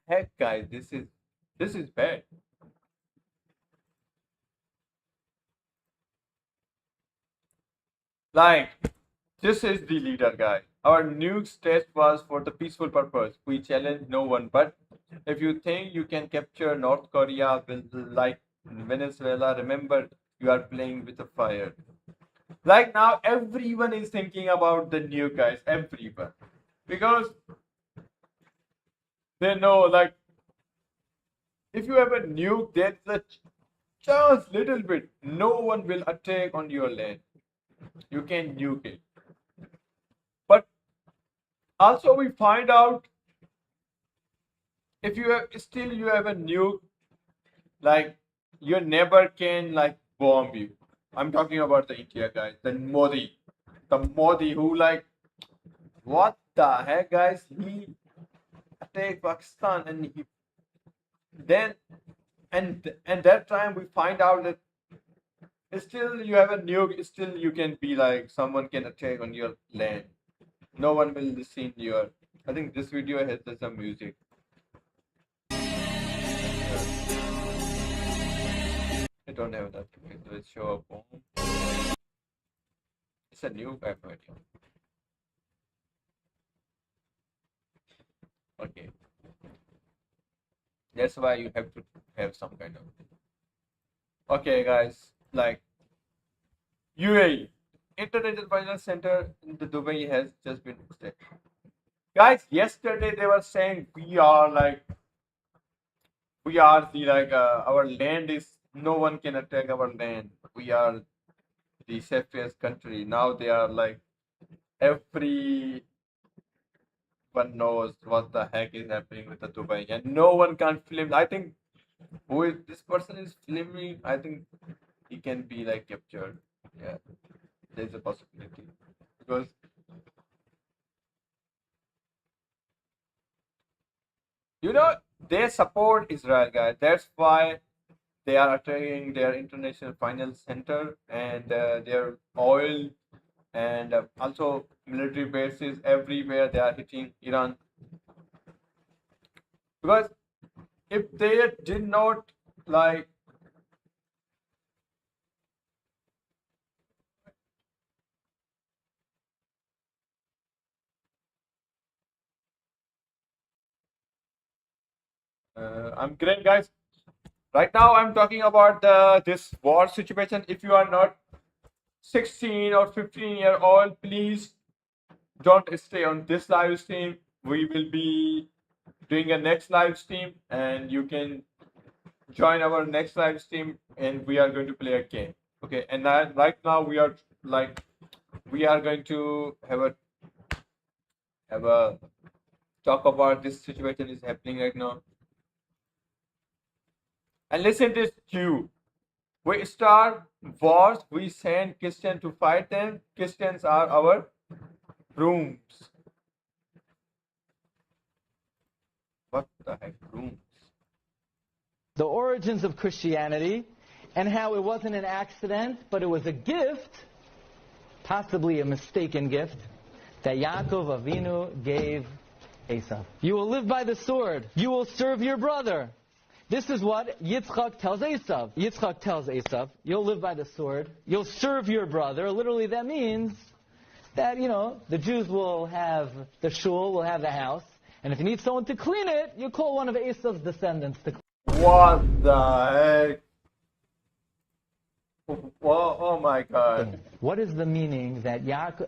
Heck, guys, this is bad. Like, this is the leader, guy. Our nukes test was for the peaceful purpose. We challenge no one. But if you think you can capture North Korea with like Venezuela, remember you are playing with the fire. Like now, everyone is thinking about the nuke, guys. Everyone, because they know, like, if you have a nuke, there's a chance, little bit, no one will attack on your land. You can nuke it. But also, we find out if you have a nuke, like your neighbor can like bomb you. I'm talking about the India guys, the Modi who like, what the heck, guys? He attacked Pakistan, and he then and that time we find out that still you have a nuke. Still you can be like someone can attack on your land. No one will listen your. I think this video has some music. I don't have that. Let's show up. It's a new web video. Okay. That's why you have to have some kind of. Okay, guys. Like UAE International Finance Center in the Dubai has just been extended. Guys, yesterday they were saying we are the our land is no one can attack our land. We are the safest country. Now they are like everyone knows what the heck is happening with the Dubai, and no one can film. I think who is this person is filming? I think he can be like captured. Yeah, there's a possibility because you know they support Israel, guys. That's why they are attacking their international finance center and their oil and also military bases everywhere. They are hitting Iran because if they did not like I'm great, guys. Right now I'm talking about this war situation. If you are not 16 or 15-year old, please don't stay on this live stream. We will be doing a next live stream and you can join our next live stream and we are going to play a game. Okay, and right now we are going to have a talk about this situation is happening right now. And listen this cue. We start wars, we send Christians to fight them. Christians are our brooms. What the heck, brooms? The origins of Christianity and how it wasn't an accident, but it was a gift, possibly a mistaken gift, that Yaakov Avinu gave Esau. You will live by the sword. You will serve your brother. This is what Yitzchak tells Esau. Yitzchak tells Esau, you'll live by the sword. You'll serve your brother. Literally, that means that, the Jews will have the shul, will have the house. And if you need someone to clean it, you call one of Esau's descendants to clean it. What the heck? Oh my God. What is the meaning that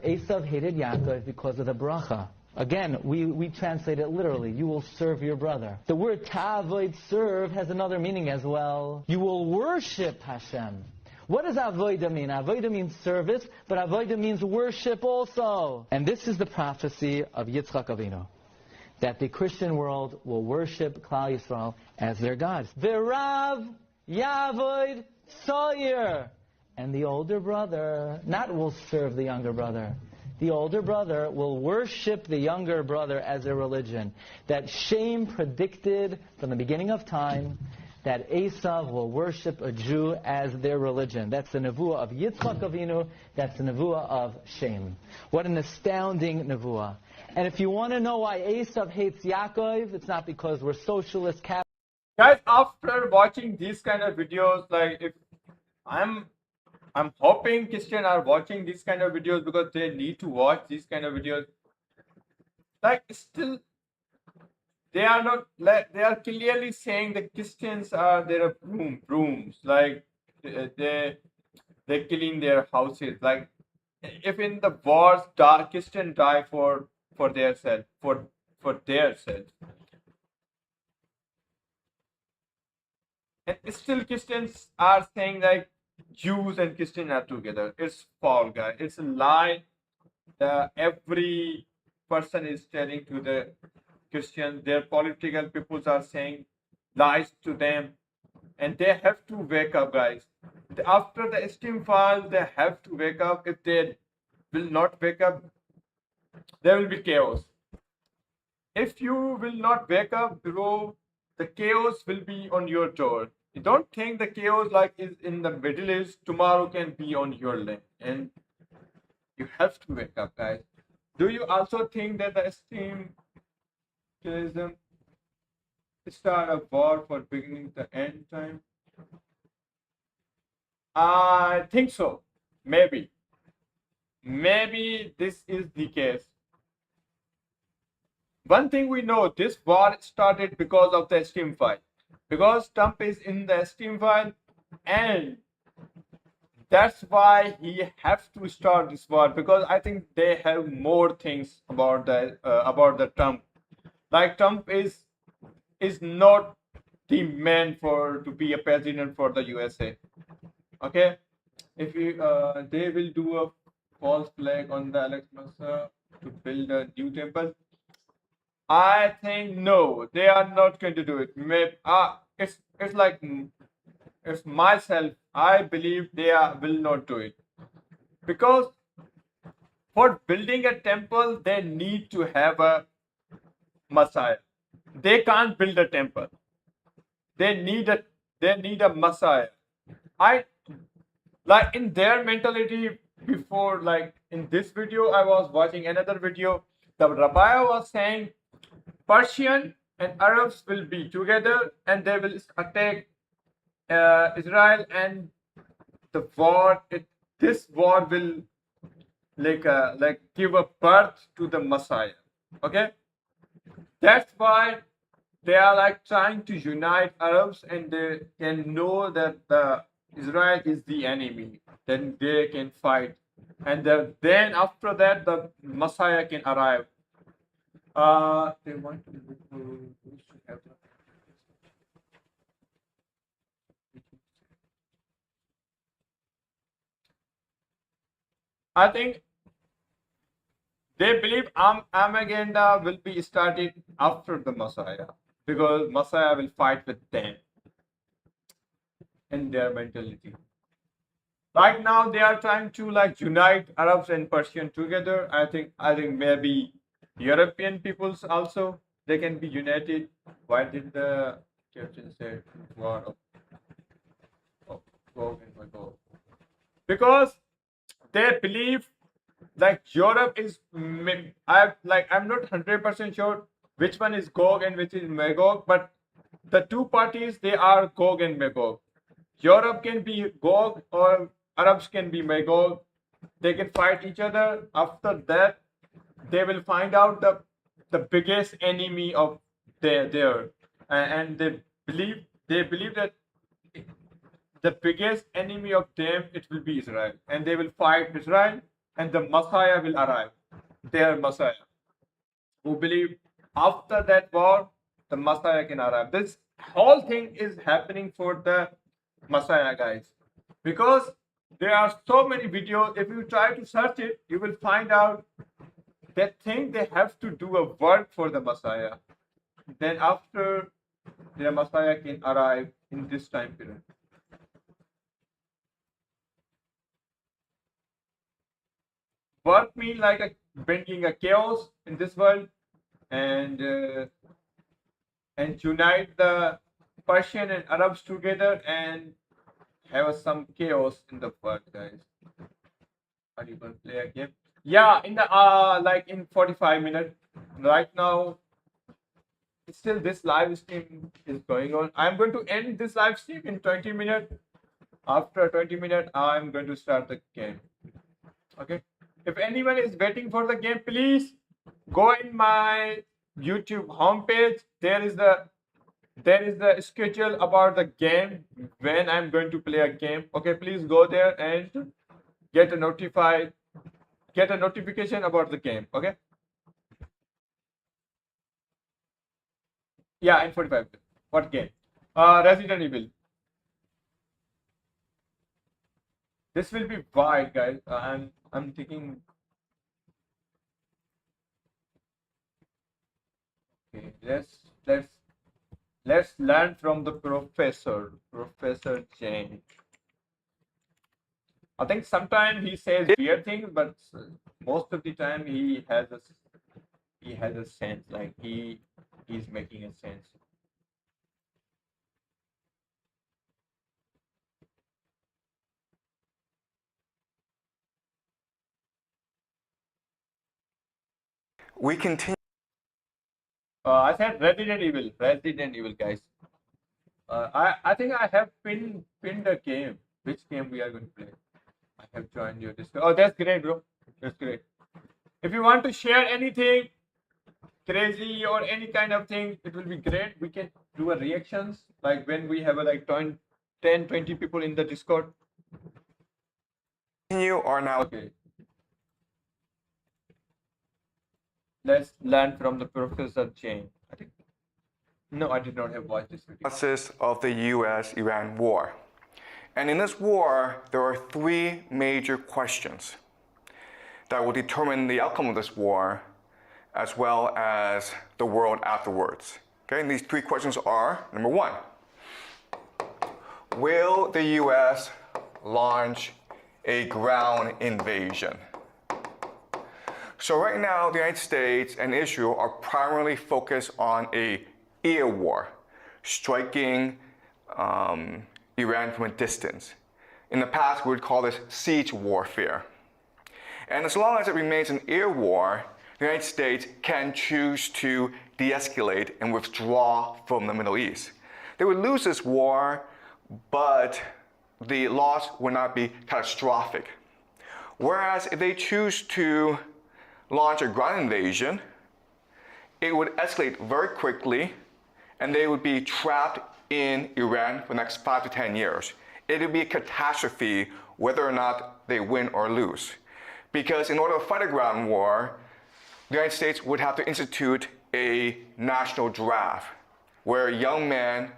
Esau hated Yaakov because of the bracha? Again, we translate it literally. You will serve your brother. The word ta'avoid, serve, has another meaning as well. You will worship Hashem. What does avoida mean? Avoida means service, but avoida means worship also. And this is the prophecy of Yitzchak Avinu, that the Christian world will worship Klal Yisrael as their God. V'rav yavoid soyer. And the older brother, not will serve the younger brother. The older brother will worship the younger brother as their religion. That Shem predicted from the beginning of time that Esau will worship a Jew as their religion. That's the nevuah of Yitzchak Avinu. That's the nevuah of Shem. What an astounding nevuah. And if you want to know why Esau hates Yaakov, it's not because we're socialist. Guys, after watching these kind of videos, like if I'm hoping Christians are watching these kind of videos because they need to watch these kind of videos. Like still, they are not. Like, they are clearly saying that Christians are their brooms. Like they killing their houses. Like if in the wars, Christians die for their self, for their self. And still Christians are saying like Jews and Christians are together. It's false, guys. It's a lie. Every person is telling to the Christians. Their political peoples are saying lies to them, and they have to wake up, guys. After the steam file, they have to wake up. If they will not wake up, there will be chaos. If you will not wake up, bro, the chaos will be on your door. You don't think the chaos like is in the Middle East tomorrow can be on your lane, and you have to wake up, guys. Do you also think that the steam start a war for beginning the end time? I think so. Maybe. Maybe this is the case. One thing we know, this war started because of the steam file. Because Trump is in the steam file, and that's why he has to start this war. Because I think they have more things about the Trump. Like Trump is not the man for to be a president for the USA. Okay, if you they will do a false flag on the Alex Massa to build a new temple. I think no, they are not going to do it. Maybe, it's like it's myself. I believe will not do it because for building a temple they need to have a Messiah. They can't build a temple. They need a Messiah. I like in their mentality before, like in this video I was watching another video, the rabbi was saying Persian and Arabs will be together and they will attack Israel, and this war will like give a birth to the Messiah. Okay, that's why they are like trying to unite Arabs, and they can know that the Israel is the enemy. Then they can fight, and then after that the Messiah can arrive. They want to have. I think they believe Armageddon will be started after the Messiah because Messiah will fight with them in their mentality. Right now they are trying to like unite Arabs and Persian together. I think maybe European peoples also they can be united. Why did the captain say war of Gog and Magog? Because they believe like Europe is I'm not 100% sure which one is Gog and which is Magog, but the two parties they are Gog and Magog. Europe can be Gog or Arabs can be Magog. They can fight each other. After that, they will find out the biggest enemy of there, and they believe that the biggest enemy of them it will be Israel, and they will fight Israel, and the Messiah will arrive. Their Messiah, who believe after that war the Messiah can arrive. This whole thing is happening for the Messiah, guys, because there are so many videos. If you try to search it, you will find out they think they have to do a work for the Messiah. Then after the Messiah can arrive in this time period. Work mean like bringing a chaos in this world and unite the Persian and Arabs together and have some chaos in the world, guys. Are you gonna play a game? Yeah, in the like in 45 minutes. Right now, still this live stream is going on. I'm going to end this live stream in 20 minutes. After 20 minutes, I'm going to start the game. Okay. If anyone is waiting for the game, please go in my YouTube homepage. There is the schedule about the game when I'm going to play a game. Okay, please go there and get a notification about the game. Okay. Yeah, in 45. What game? Resident Evil. This will be wide, guys. I'm thinking. Okay, let's learn from the professor, Professor Jane. I think sometimes he says weird things, but most of the time he has a sense, like he's making a sense. We continue. I said Resident Evil, guys. I think I have pinned a game. Which game we are going to play? I have joined your Discord. Oh, that's great, bro. That's great. If you want to share anything crazy or any kind of thing, it will be great. We can do a reactions like when we have a, like 10, 20 people in the Discord. Continue our now. Okay. Let's learn from the Professor Chain. I think. No, I did not have watched this video. Analysis of the U.S.-Iran war. And in this war, there are three major questions that will determine the outcome of this war, as well as the world afterwards. Okay, and these three questions are, number one, will the U.S. launch a ground invasion? So right now, the United States and Israel are primarily focused on a air war, striking Iran from a distance. In the past, we would call this siege warfare. And as long as it remains an air war, the United States can choose to de-escalate and withdraw from the Middle East. They would lose this war, but the loss would not be catastrophic. Whereas if they choose to launch a ground invasion, it would escalate very quickly, and they would be trapped in Iran for the next 5 to 10 years. It would be a catastrophe whether or not they win or lose. Because in order to fight a ground war, the United States would have to institute a national draft where a young man,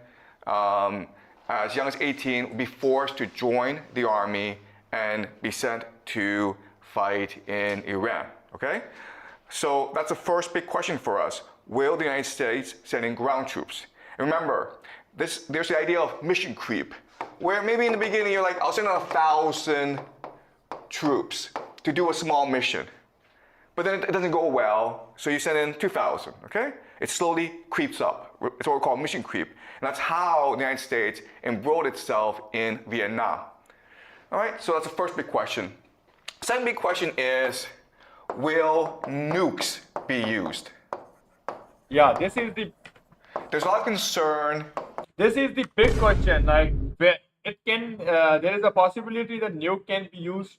as young as 18, would be forced to join the army and be sent to fight in Iran. Okay? So that's the first big question for us. Will the United States send in ground troops? And remember, there's the idea of mission creep, where maybe in the beginning you're like, I'll send in 1,000 troops to do a small mission. But then it doesn't go well, so you send in 2,000, okay? It slowly creeps up. It's what we call mission creep. And that's how the United States embroiled itself in Vietnam. All right, so that's the first big question. Second big question is, will nukes be used? Yeah, There's a lot of concern. this is the big question. Like, where it can, there is a possibility that nuke can be used.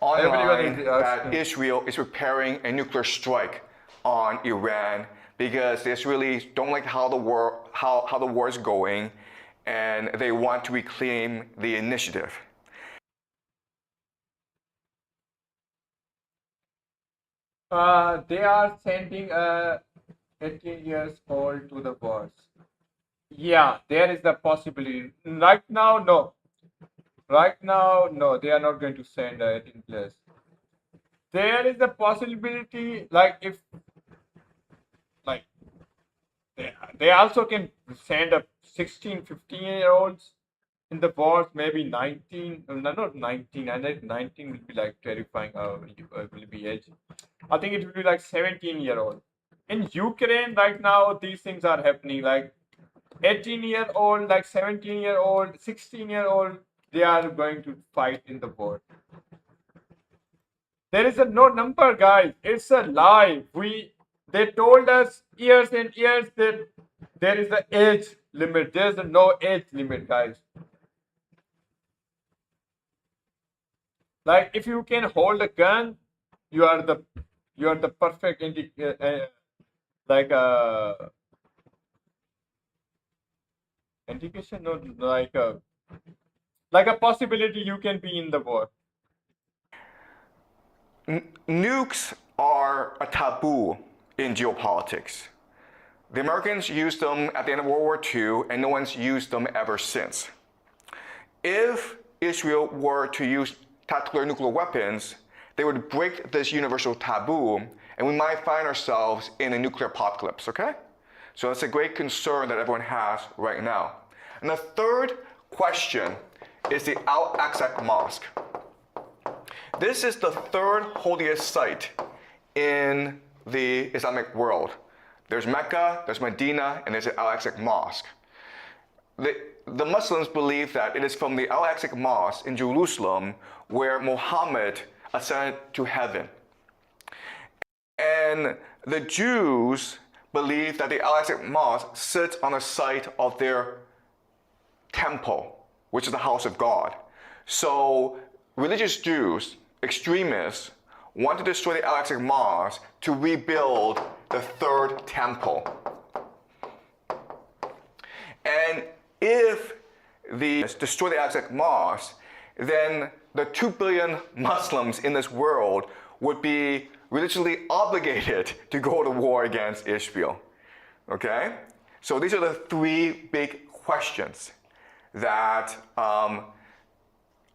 Online that Israel is preparing a nuclear strike on Iran because the Israelis don't like how the war is going, and they want to reclaim the initiative. They are sending 18 years old to the wars. Yeah, there is the possibility. Right now, no. Right now, no. They are not going to send 18 players. There is a possibility, like if, like, they also can send up 16, 15-year-olds in the wars, maybe 19, no, not 19, I think 19 will be like terrifying, will be age. I think it will be like 17-year-old. In Ukraine right now, these things are happening, like 18-year-old, like 17-year-old, 16-year-old, they are going to fight in the war. There is no number, guys. It's a lie. They told us years and years that there is an age limit. There's no age limit, guys. Like if you can hold a gun, you are the perfect indication, no, like a possibility you can be in the war. Nukes are a taboo in geopolitics. The Americans used them at the end of World War II, and no one's used them ever since. If Israel were to use tactical nuclear weapons, they would break this universal taboo, and we might find ourselves in a nuclear apocalypse, okay? So that's a great concern that everyone has right now. And the third question is the Al-Aqsa Mosque. This is the third holiest site in the Islamic world. There's Mecca, there's Medina, and there's the Al-Aqsa Mosque. The Muslims believe that it is from the Al-Aqsa Mosque in Jerusalem where Muhammad ascended to heaven. And the Jews believe that the Al-Aqsa Mosque sits on the site of their temple, which is the house of God. So religious Jews, extremists, want to destroy the Al-Aqsa Mosque to rebuild the third temple. And if they destroy the Al-Aqsa Mosque, then the 2 billion Muslims in this world would be religiously obligated to go to war against Israel. Okay? So these are the three big questions that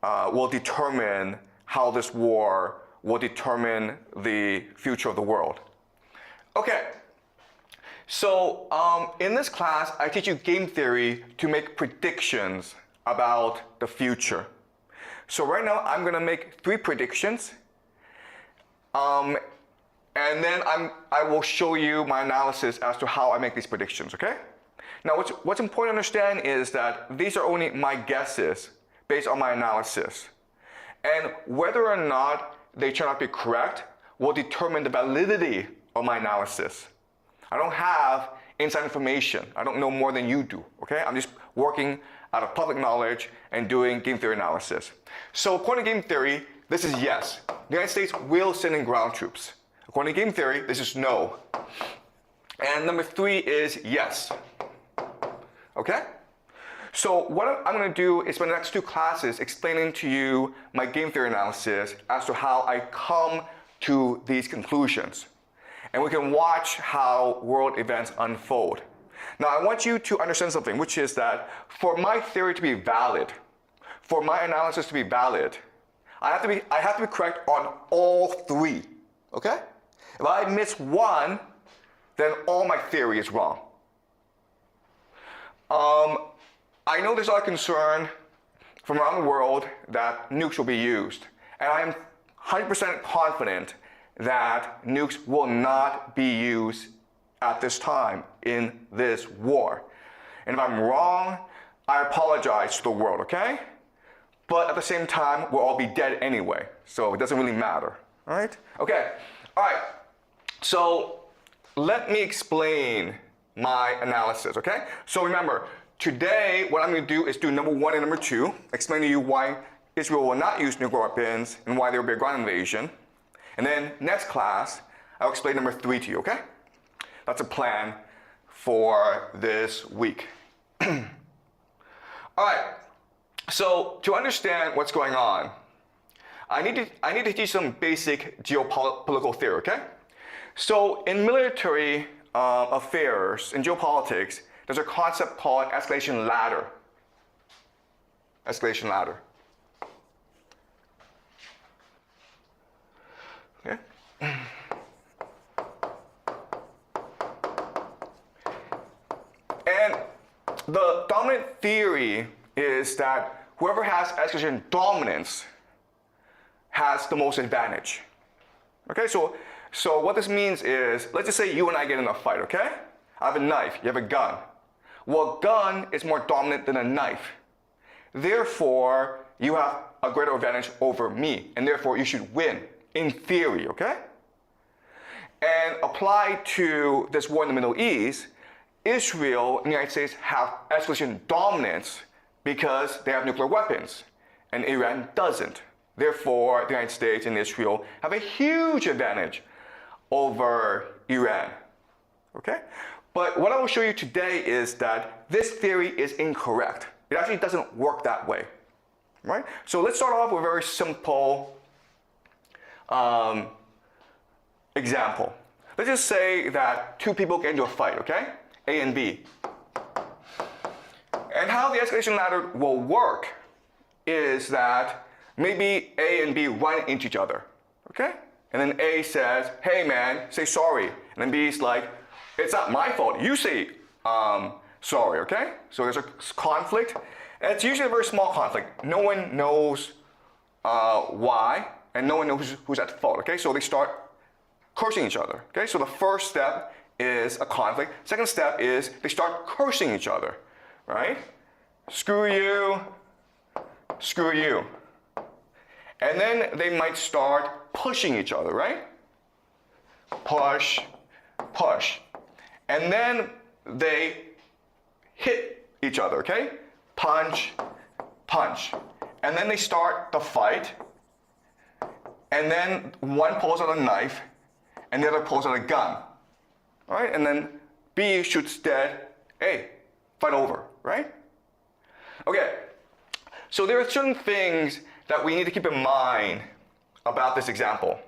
will determine how this war will determine the future of the world. Okay, so in this class, I teach you game theory to make predictions about the future. So right now, I'm gonna make 3 predictions, and then I will show you my analysis as to how I make these predictions, okay? Now, what's important to understand is that these are only my guesses based on my analysis. And whether or not they turn out to be correct will determine the validity of my analysis. I don't have inside information. I don't know more than you do, okay? I'm just working out of public knowledge and doing game theory analysis. So according to game theory, this is yes. The United States will send in ground troops. According to game theory, this is no. And number 3 is yes. Okay? So what I'm going to do is spend the next 2 classes explaining to you my game theory analysis as to how I come to these conclusions. And we can watch how world events unfold. Now I want you to understand something, which is that for my theory to be valid, for my analysis to be valid, I have to be correct on all 3. Okay? If I miss one, then all my theory is wrong. I know there's a lot of concern from around the world that nukes will be used. And I am 100% confident that nukes will not be used at this time in this war. And if I'm wrong, I apologize to the world, okay? But at the same time, we'll all be dead anyway, so it doesn't really matter, all right? Okay, all right, so let me explain my analysis, okay? So remember, today, what I'm going to do is do number 1 and number 2, explain to you why Israel will not use nuclear weapons and why there will be a ground invasion. And then next class, I'll explain number 3 to you, okay? That's a plan for this week. All right, so to understand what's going on, I need to teach some basic geopolitical theory, okay? So in military affairs, in geopolitics, there's a concept called escalation ladder. Escalation ladder. Okay? And the dominant theory is that whoever has escalation dominance has the most advantage. Okay, so what this means is, let's just say you and I get in a fight, okay? I have a knife, you have a gun. Well, a gun is more dominant than a knife. Therefore, you have a greater advantage over me, and therefore you should win, in theory, okay? And applied to this war in the Middle East, Israel and the United States have escalation dominance because they have nuclear weapons, and Iran doesn't. Therefore, the United States and Israel have a huge advantage over Iran, okay? But what I will show you today is that this theory is incorrect. It actually doesn't work that way, right? So let's start off with a very simple example. Let's just say that 2 people get into a fight, okay? A and B. And how the escalation ladder will work is that maybe A and B run into each other, okay? And then A says, hey man, say sorry. And then B's like, it's not my fault, you say sorry, okay? So there's a conflict. And it's usually a very small conflict. No one knows why, and no one knows who's at fault, okay? So they start cursing each other, okay? So the first step is a conflict. Second step is they start cursing each other, right? Screw you, screw you. And then they might start pushing each other, right? Push, push. And then they hit each other, okay? Punch, punch. And then they start the fight. And then one pulls out a knife and the other pulls out a gun. All right? And then B shoots dead. A, fight over, right? Okay. So there are certain things that we need to keep in mind about this example.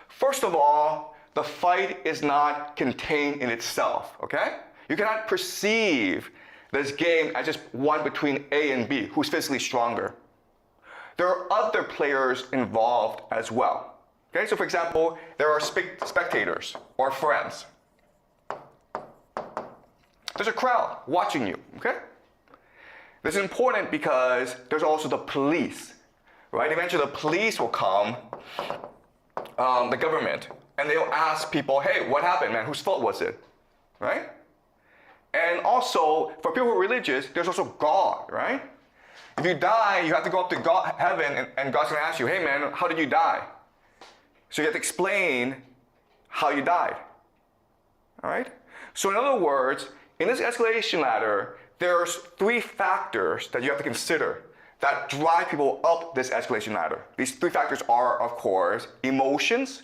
First of all, the fight is not contained in itself, okay? You cannot perceive this game as just one between A and B, who's physically stronger. There are other players involved as well. Okay, so for example, there are spectators or friends. There's a crowd watching you, okay? This is important because there's also the police, right? Eventually the police will come, the government, and they'll ask people, hey, what happened, man? Whose fault was it, right? And also, for people who are religious, there's also God, right? If you die, you have to go up to God, heaven, and God's going to ask you, hey man, how did you die? So you have to explain how you died, all right? So in other words, in this escalation ladder, there's 3 factors that you have to consider that drive people up this escalation ladder. These 3 factors are, of course, emotions.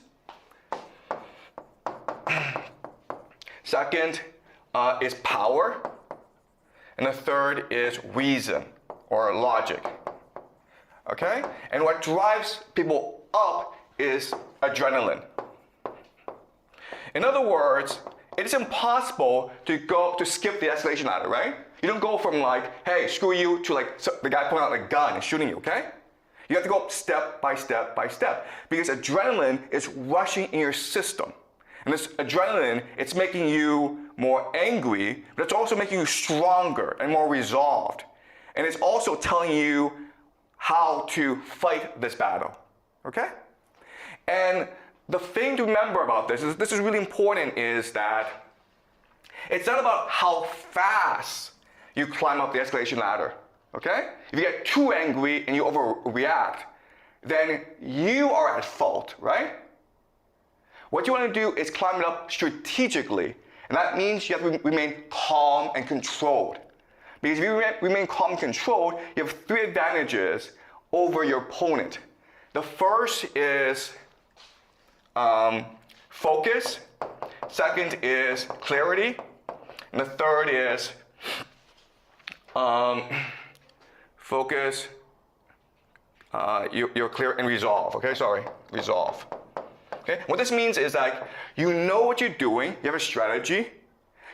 Second is power. And the third is reason or logic. Okay? And what drives people up is adrenaline. In other words, it is impossible to skip the escalation ladder, right? You don't go from like, hey, screw you, to like the guy pulling out a gun and shooting you, okay? You have to go up step by step by step because adrenaline is rushing in your system. And this adrenaline, it's making you more angry, but it's also making you stronger and more resolved. And it's also telling you how to fight this battle, okay? And the thing to remember about this is really important, is that it's not about how fast you climb up the escalation ladder, okay? If you get too angry and you overreact, then you are at fault, right? What you want to do is climb it up strategically, and that means you have to remain calm and controlled. Because if you remain calm and controlled, you have 3 advantages over your opponent. The first is focus, second is clarity, and the third is focus, you're clear, and resolve, okay, sorry, resolve. Okay? What this means is like, you know what you're doing, you have a strategy,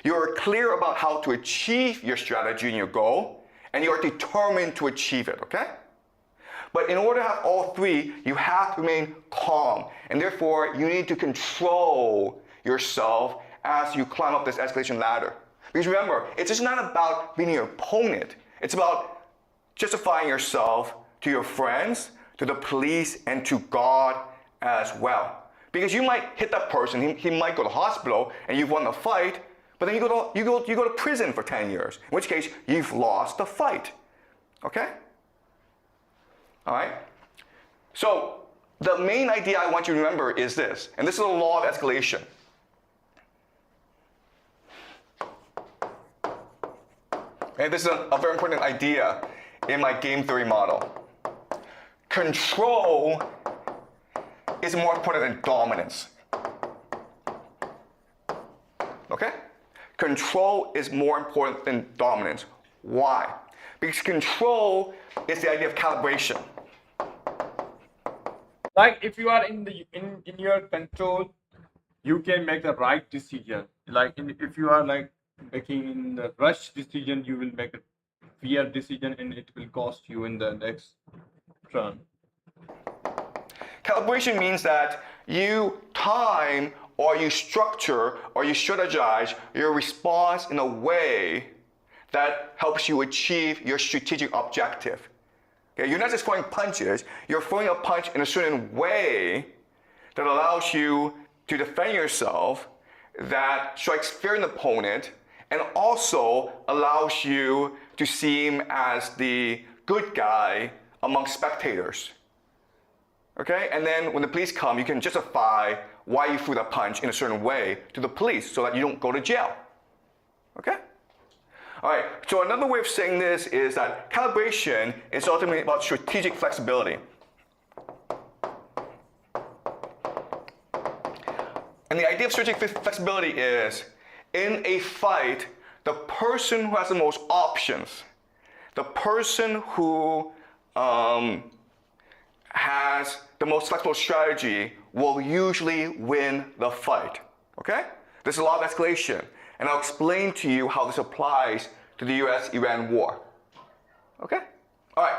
you're clear about how to achieve your strategy and your goal, and you are determined to achieve it, okay? But in order to have all 3, you have to remain calm, and therefore you need to control yourself as you climb up this escalation ladder. Because remember, it's just not about being your opponent, it's about justifying yourself to your friends, to the police, and to God as well. Because you might hit that person, he might go to hospital, and you've won the fight, but then you go to prison for 10 years, in which case you've lost the fight, okay? All right? So the main idea I want you to remember is this, and this is the law of escalation. And this is a very important idea in my game theory model. Control is more important than dominance. Okay? Control is more important than dominance. Why? Because control is the idea of calibration. Like if you are in your control, you can make the right decision. Like if you are like making the rush decision, you will make a fear decision, and it will cost you in the next turn. Calibration means that you time or you structure or you strategize your response in a way that helps you achieve your strategic objective. Okay, you're not just throwing punches, you're throwing a punch in a certain way that allows you to defend yourself, that strikes fear in the opponent, and also allows you to seem as the good guy among spectators. Okay, and then when the police come, you can justify why you threw that punch in a certain way to the police so that you don't go to jail. Okay? All right, so another way of saying this is that calibration is ultimately about strategic flexibility. And the idea of strategic flexibility is, in a fight, the person who has the most options, the person who has the most flexible strategy will usually win the fight. Okay? There's a law of escalation, and I'll explain to you how this applies to the US-Iran war. Okay? All right.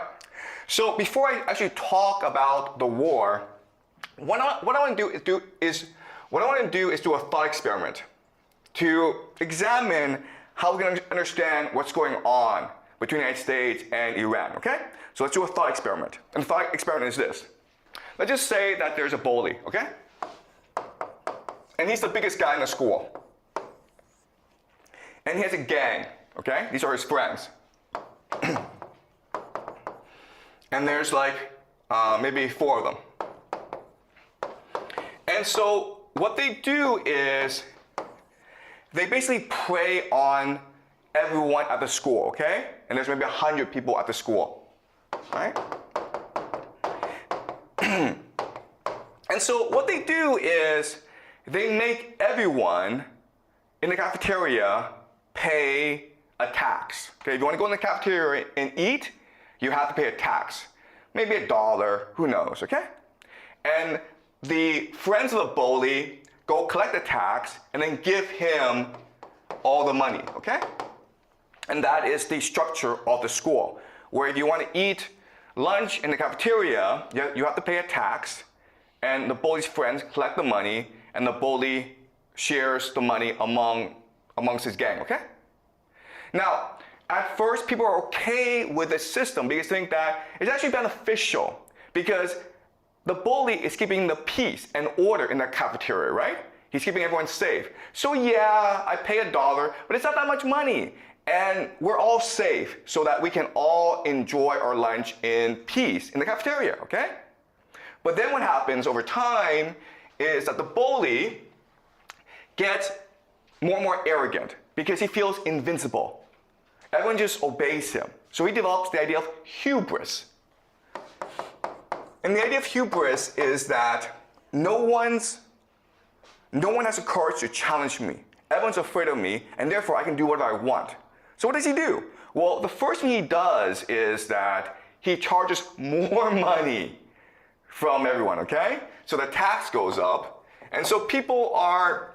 So before I actually talk about the war, what I want to do is do a thought experiment to examine how we can understand what's going on between the United States and Iran, okay? So let's do a thought experiment. And the thought experiment is this. Let's just say that there's a bully, okay? And he's the biggest guy in the school. And he has a gang, okay? These are his friends. And there's like maybe 4 of them. And so what they do is they basically prey on everyone at the school, okay? And there's maybe 100 people at the school, right? And so what they do is they make everyone in the cafeteria pay a tax. Okay, if you want to go in the cafeteria and eat, you have to pay a tax. Maybe $1, who knows, okay? And the friends of the bully go collect the tax and then give him all the money, okay? And that is the structure of the school, where if you want to eat lunch in the cafeteria, you have to pay a tax, and the bully's friends collect the money, and the bully shares the money amongst his gang, okay? Now, at first, people are okay with this system because they think that it's actually beneficial because the bully is keeping the peace and order in the cafeteria, right? He's keeping everyone safe. So yeah, I pay $1, but it's not that much money. And we're all safe so that we can all enjoy our lunch in peace in the cafeteria, okay? But then what happens over time is that the bully gets more and more arrogant because he feels invincible. Everyone just obeys him. So he develops the idea of hubris. And the idea of hubris is that no one has the courage to challenge me. Everyone's afraid of me, and therefore I can do whatever I want. So what does he do? Well, the first thing he does is that he charges more money from everyone, okay? So the tax goes up, and so people are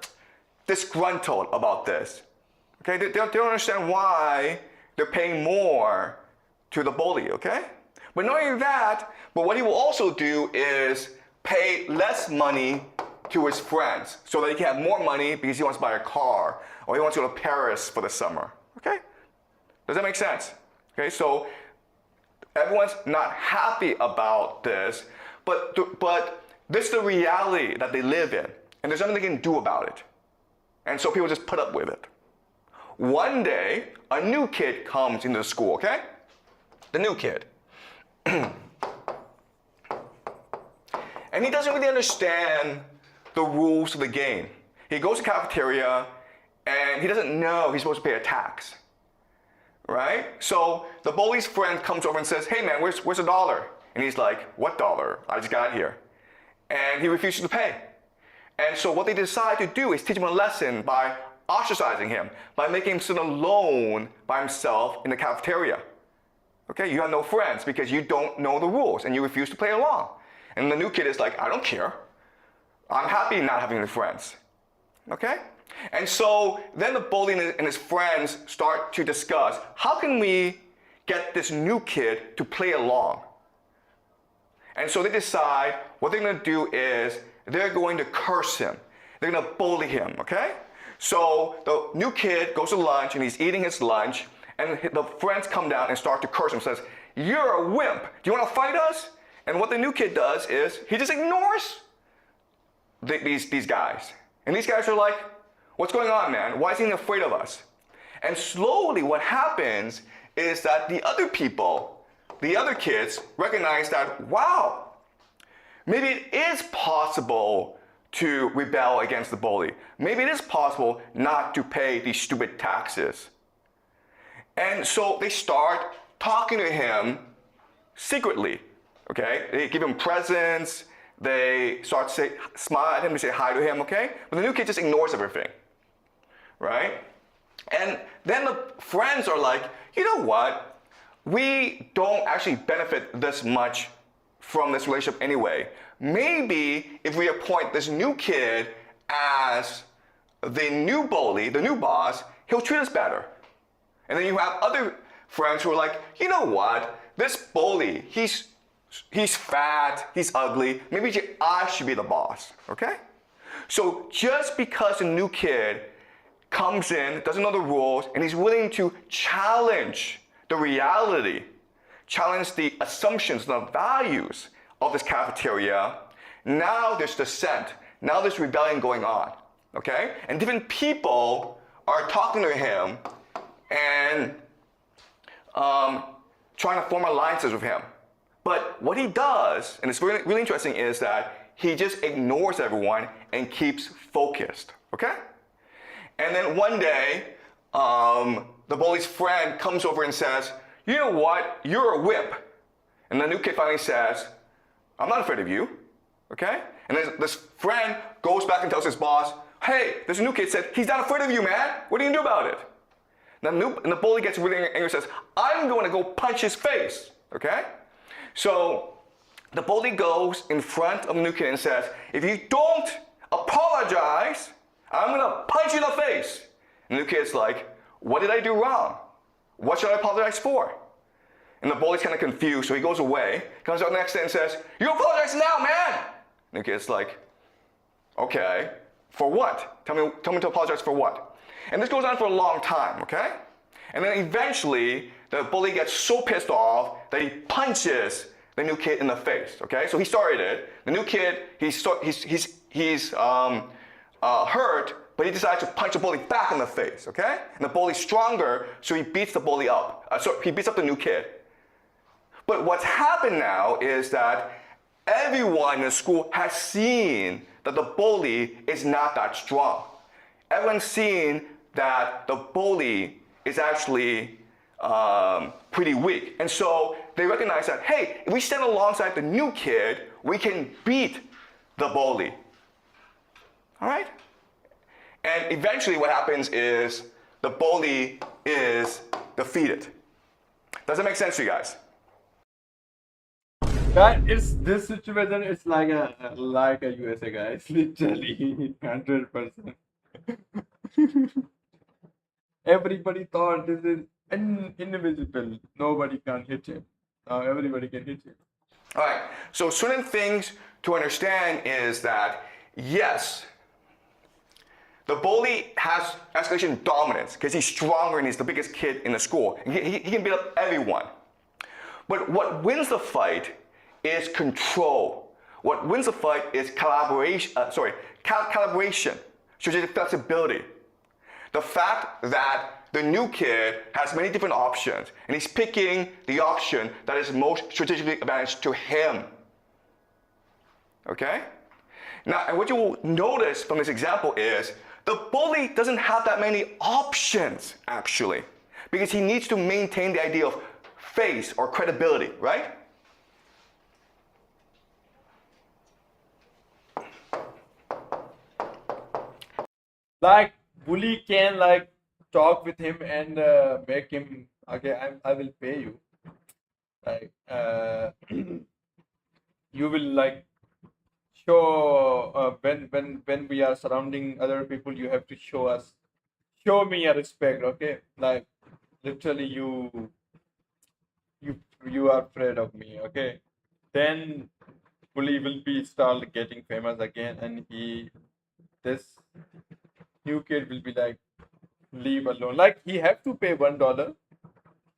disgruntled about this. Okay, they don't understand why they're paying more to the bully, okay? But not only that, but what he will also do is pay less money to his friends so that he can have more money because he wants to buy a car or he wants to go to Paris for the summer, okay? Does that make sense? Okay, so everyone's not happy about this, but this is the reality that they live in, and there's nothing they can do about it. And so people just put up with it. One day, a new kid comes into the school, okay? The new kid. And he doesn't really understand the rules of the game. He goes to the cafeteria, and he doesn't know he's supposed to pay a tax. Right? So the bully's friend comes over and says, hey man, where's $1? And he's like, what dollar? I just got here. And he refuses to pay. And so what they decide to do is teach him a lesson by ostracizing him, by making him sit alone by himself in the cafeteria. Okay, you have no friends because you don't know the rules and you refuse to play along. And the new kid is like, I don't care. I'm happy not having any friends. Okay? And so then the bully and his friends start to discuss, how can we get this new kid to play along? And so they decide what they're going to do is they're going to curse him. They're going to bully him, okay? So the new kid goes to lunch and he's eating his lunch, And the friends come down and start to curse him, says, "You're a wimp. Do you want to fight us?" And what the new kid does is he just ignores these guys. And these guys are like, "What's going on, man? Why is he afraid of us?" And slowly what happens is that the other people, the other kids, recognize that, wow, maybe it is possible to rebel against the bully. Maybe it is possible not to pay these stupid taxes. And so they start talking to him secretly, okay? They give him presents, they start to smile at him, they say hi to him, okay? But the new kid just ignores everything, right? And then the friends are like, you know what? We don't actually benefit this much from this relationship anyway. Maybe if we appoint this new kid as the new bully, the new boss, he'll treat us better. And then you have other friends who are like, you know what? This bully, he's fat, he's ugly. Maybe I should be the boss, okay? So just because a new kid comes in, doesn't know the rules, and he's willing to challenge the reality, challenge the assumptions, the values of this cafeteria, now there's dissent. Now there's rebellion going on, okay? And different people are talking to him and trying to form alliances with him. But what he does, and it's really, really interesting, is that he just ignores everyone and keeps focused, okay? And then one day, the bully's friend comes over and says, you know what, you're a wimp. And the new kid finally says, I'm not afraid of you, okay? And then this friend goes back and tells his boss, hey, this new kid said, he's not afraid of you, man. What are you gonna do about it? And the bully gets really angry and says, I'm going to go punch his face, okay? So the bully goes in front of the new kid and says, if you don't apologize, I'm gonna punch you in the face. And the new kid's like, what did I do wrong? What should I apologize for? And the bully's kind of confused, so he goes away, comes out the next day and says, you apologize now, man! And the kid's like, okay, for what? Tell me to apologize for what? And this goes on for a long time, okay? And then eventually, the bully gets so pissed off that he punches the new kid in the face, okay? So he started it. The new kid, he's hurt, but he decides to punch the bully back in the face, okay? And the bully's stronger, so he beats the bully up. So he beats up the new kid. But what's happened now is that everyone in the school has seen that the bully is not that strong. Everyone's seen that the bully is actually pretty weak. And so they recognize that, hey, if we stand alongside the new kid, we can beat the bully. All right? And eventually what happens is the bully is defeated. Does that make sense to you guys? Guys, it's this situation. It's like a USA, guys. Literally, 100%. Everybody thought this is invisible. Nobody can hit him. Now everybody can hit him. All right. So certain things to understand is that yes, the bully has escalation dominance because he's stronger and he's the biggest kid in the school. He can beat up everyone. But what wins the fight is control. What wins the fight is calibration, strategic flexibility. The fact that the new kid has many different options and he's picking the option that is most strategically advantageous to him. Okay? Now, and what you will notice from this example is the bully doesn't have that many options, actually, because he needs to maintain the idea of face or credibility, right? Like, bully can like talk with him and make him, okay, I will pay you. Like, you will like show when we are surrounding other people, you have to show me a respect, okay? Like, literally you are afraid of me, okay? Then bully will be start getting famous again, and this new kid will be like, leave alone. Like, he have to pay $1,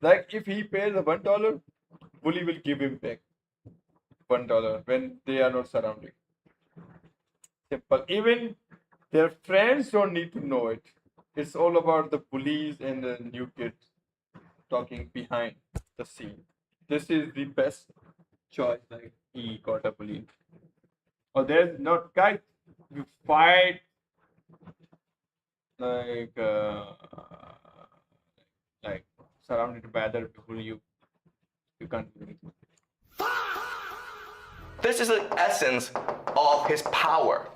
Like if he pays $1, bully will give him back $1 when they are not surrounding. Simple. Even their friends don't need to know it. It's all about the bullies and the new kids talking behind the scene. This is the best choice. Like he got a bully. Or there's not guys. You fight like like surrounded by other people. You can't do it. This is the essence of his power.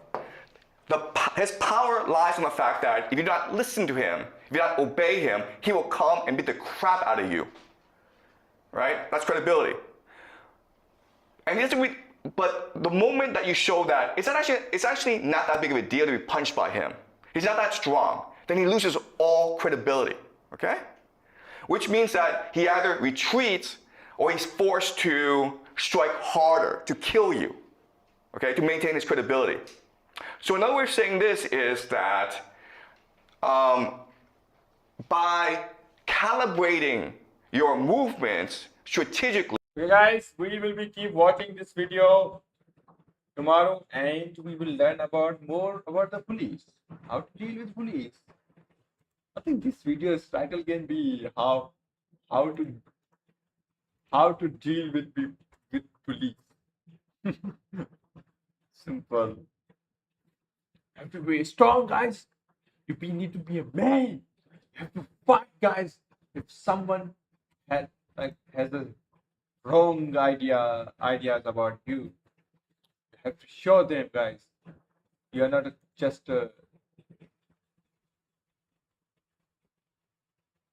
His power lies in the fact that if you do not listen to him, if you do not obey him, he will come and beat the crap out of you. Right? That's credibility. And but the moment that you show that it's actually not that big of a deal to be punched by him. He's not that strong. Then he loses all credibility. Okay? Which means that he either retreats or he's forced to strike harder to kill you. Okay? To maintain his credibility. So another way of saying this is that by calibrating your movements strategically. Okay guys, we will be keep watching this video tomorrow and we will learn more about the police. How to deal with police. I think this video's title can be how to deal with police. Simple. You have to be strong, guys. You need to be a man. You have to fight, guys. If someone has a wrong ideas about you, you have to show them, guys. You are not just a.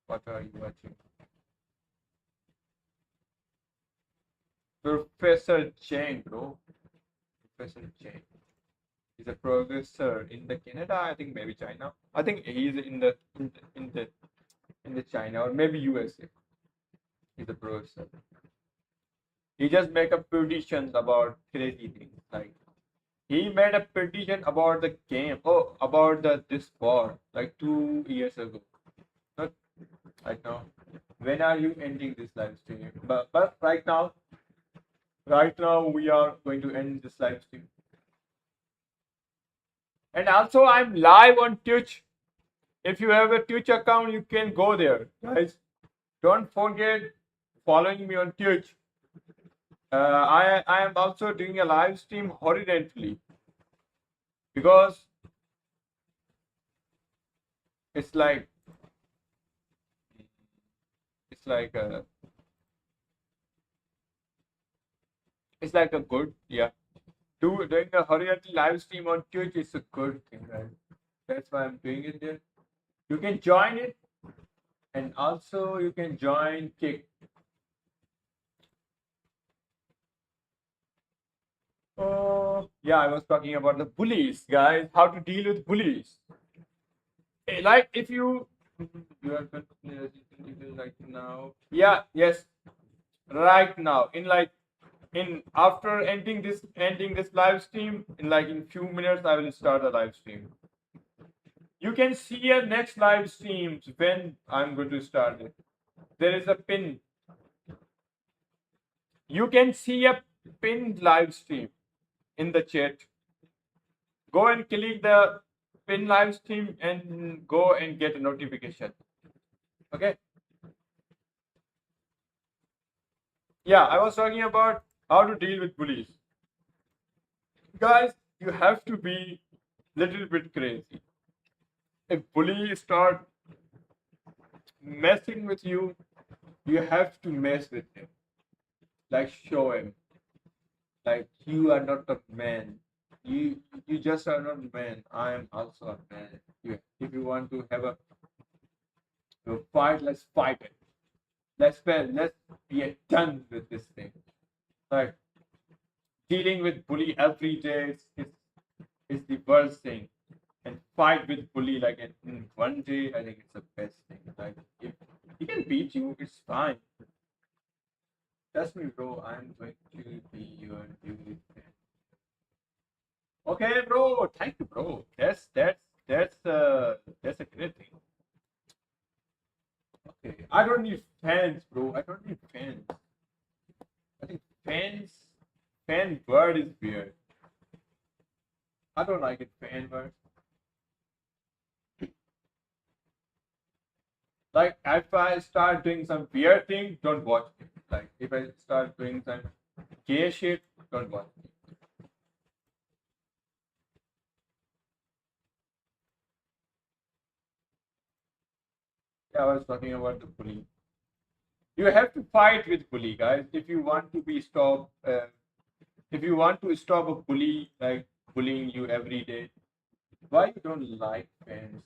What are you watching? Professor Chang, bro. Professor Chang. He's a professor in the Canada, I think maybe China. I think he's in the China or maybe USA. He's a professor. He just make up predictions about crazy things. Like he made a prediction about the game. Oh, about this war like 2 years ago. Not right now. When are you ending this live stream? But right now we are going to end this live stream. And also I'm live on Twitch. If you have a Twitch account, you can go there, guys. Don't forget following me on Twitch. I am also doing a live stream horizontally because it's like a good, yeah. Doing a horizontal live stream on Twitch is a good thing, right? That's why I'm doing it there. You can join it, and also you can join Kick. Oh, yeah, I was talking about the bullies, guys. How to deal with bullies. Like if you are like now. Yeah, yes. Right now. After ending this live stream, in few minutes I will start a live stream. You can see your next live streams when I'm going to start it. There is a pin. You can see a pinned live stream in the chat. Go and click the pin live stream and go and get a notification. Okay. Yeah, I was talking about how to deal with bullies. Guys, you have to be little bit crazy. If bully start messing with you, you have to mess with him. Like show him. Like you are not a man. You just are not a man. I am also a man. If you want to have a fight, let's fight it. Let's be done with this thing. Like dealing with bully every day is the worst thing. And fight with bully like in one day, I think it's the best thing. Like if he can beat you, it's fine. Trust me, bro. I'm going to be your new friend. Okay, bro. Thank you, bro. That's a great thing. Okay, I don't need fans, bro. I don't need fans. I think fan word is weird. I don't like it, fan word. Like, if I start doing some weird thing, don't watch it. Like, if I start doing some gay shit, don't watch it. Yeah, I was talking about the bully. You have to fight with bully, guys, if you want to be stopped. If you want to stop a bully like bullying you every day, why you don't like fans?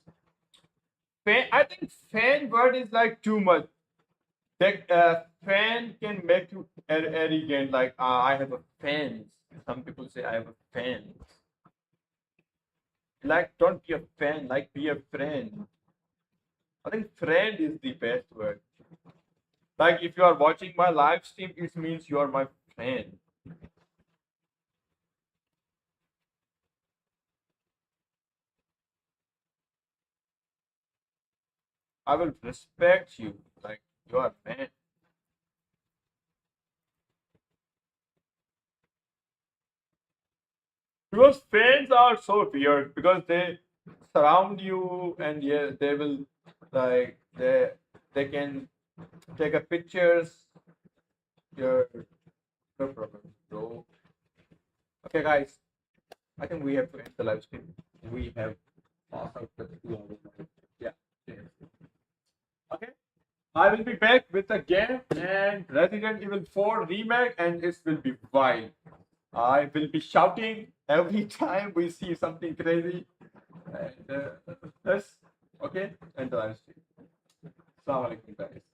I think fan word is like too much. That fan can make you arrogant. Like I have a fans. Some people say I have a fans. Like don't be a fan. Like be a friend. I think friend is the best word. Like if you are watching my live stream, it means you are my friend. I will respect you. Like you are a fan. Because fans are so weird because they surround you and yeah, they will like they can take a pictures. Your no problem, bro. Okay, guys, I think we have to end the live stream. We have passed out the 2 hours. Yeah. Yes. Okay. I will be back with a game and Resident Evil 4 remake, and it will be wild. I will be shouting every time we see something crazy. And that's okay. And the live stream. Assalamu alaikum, guys.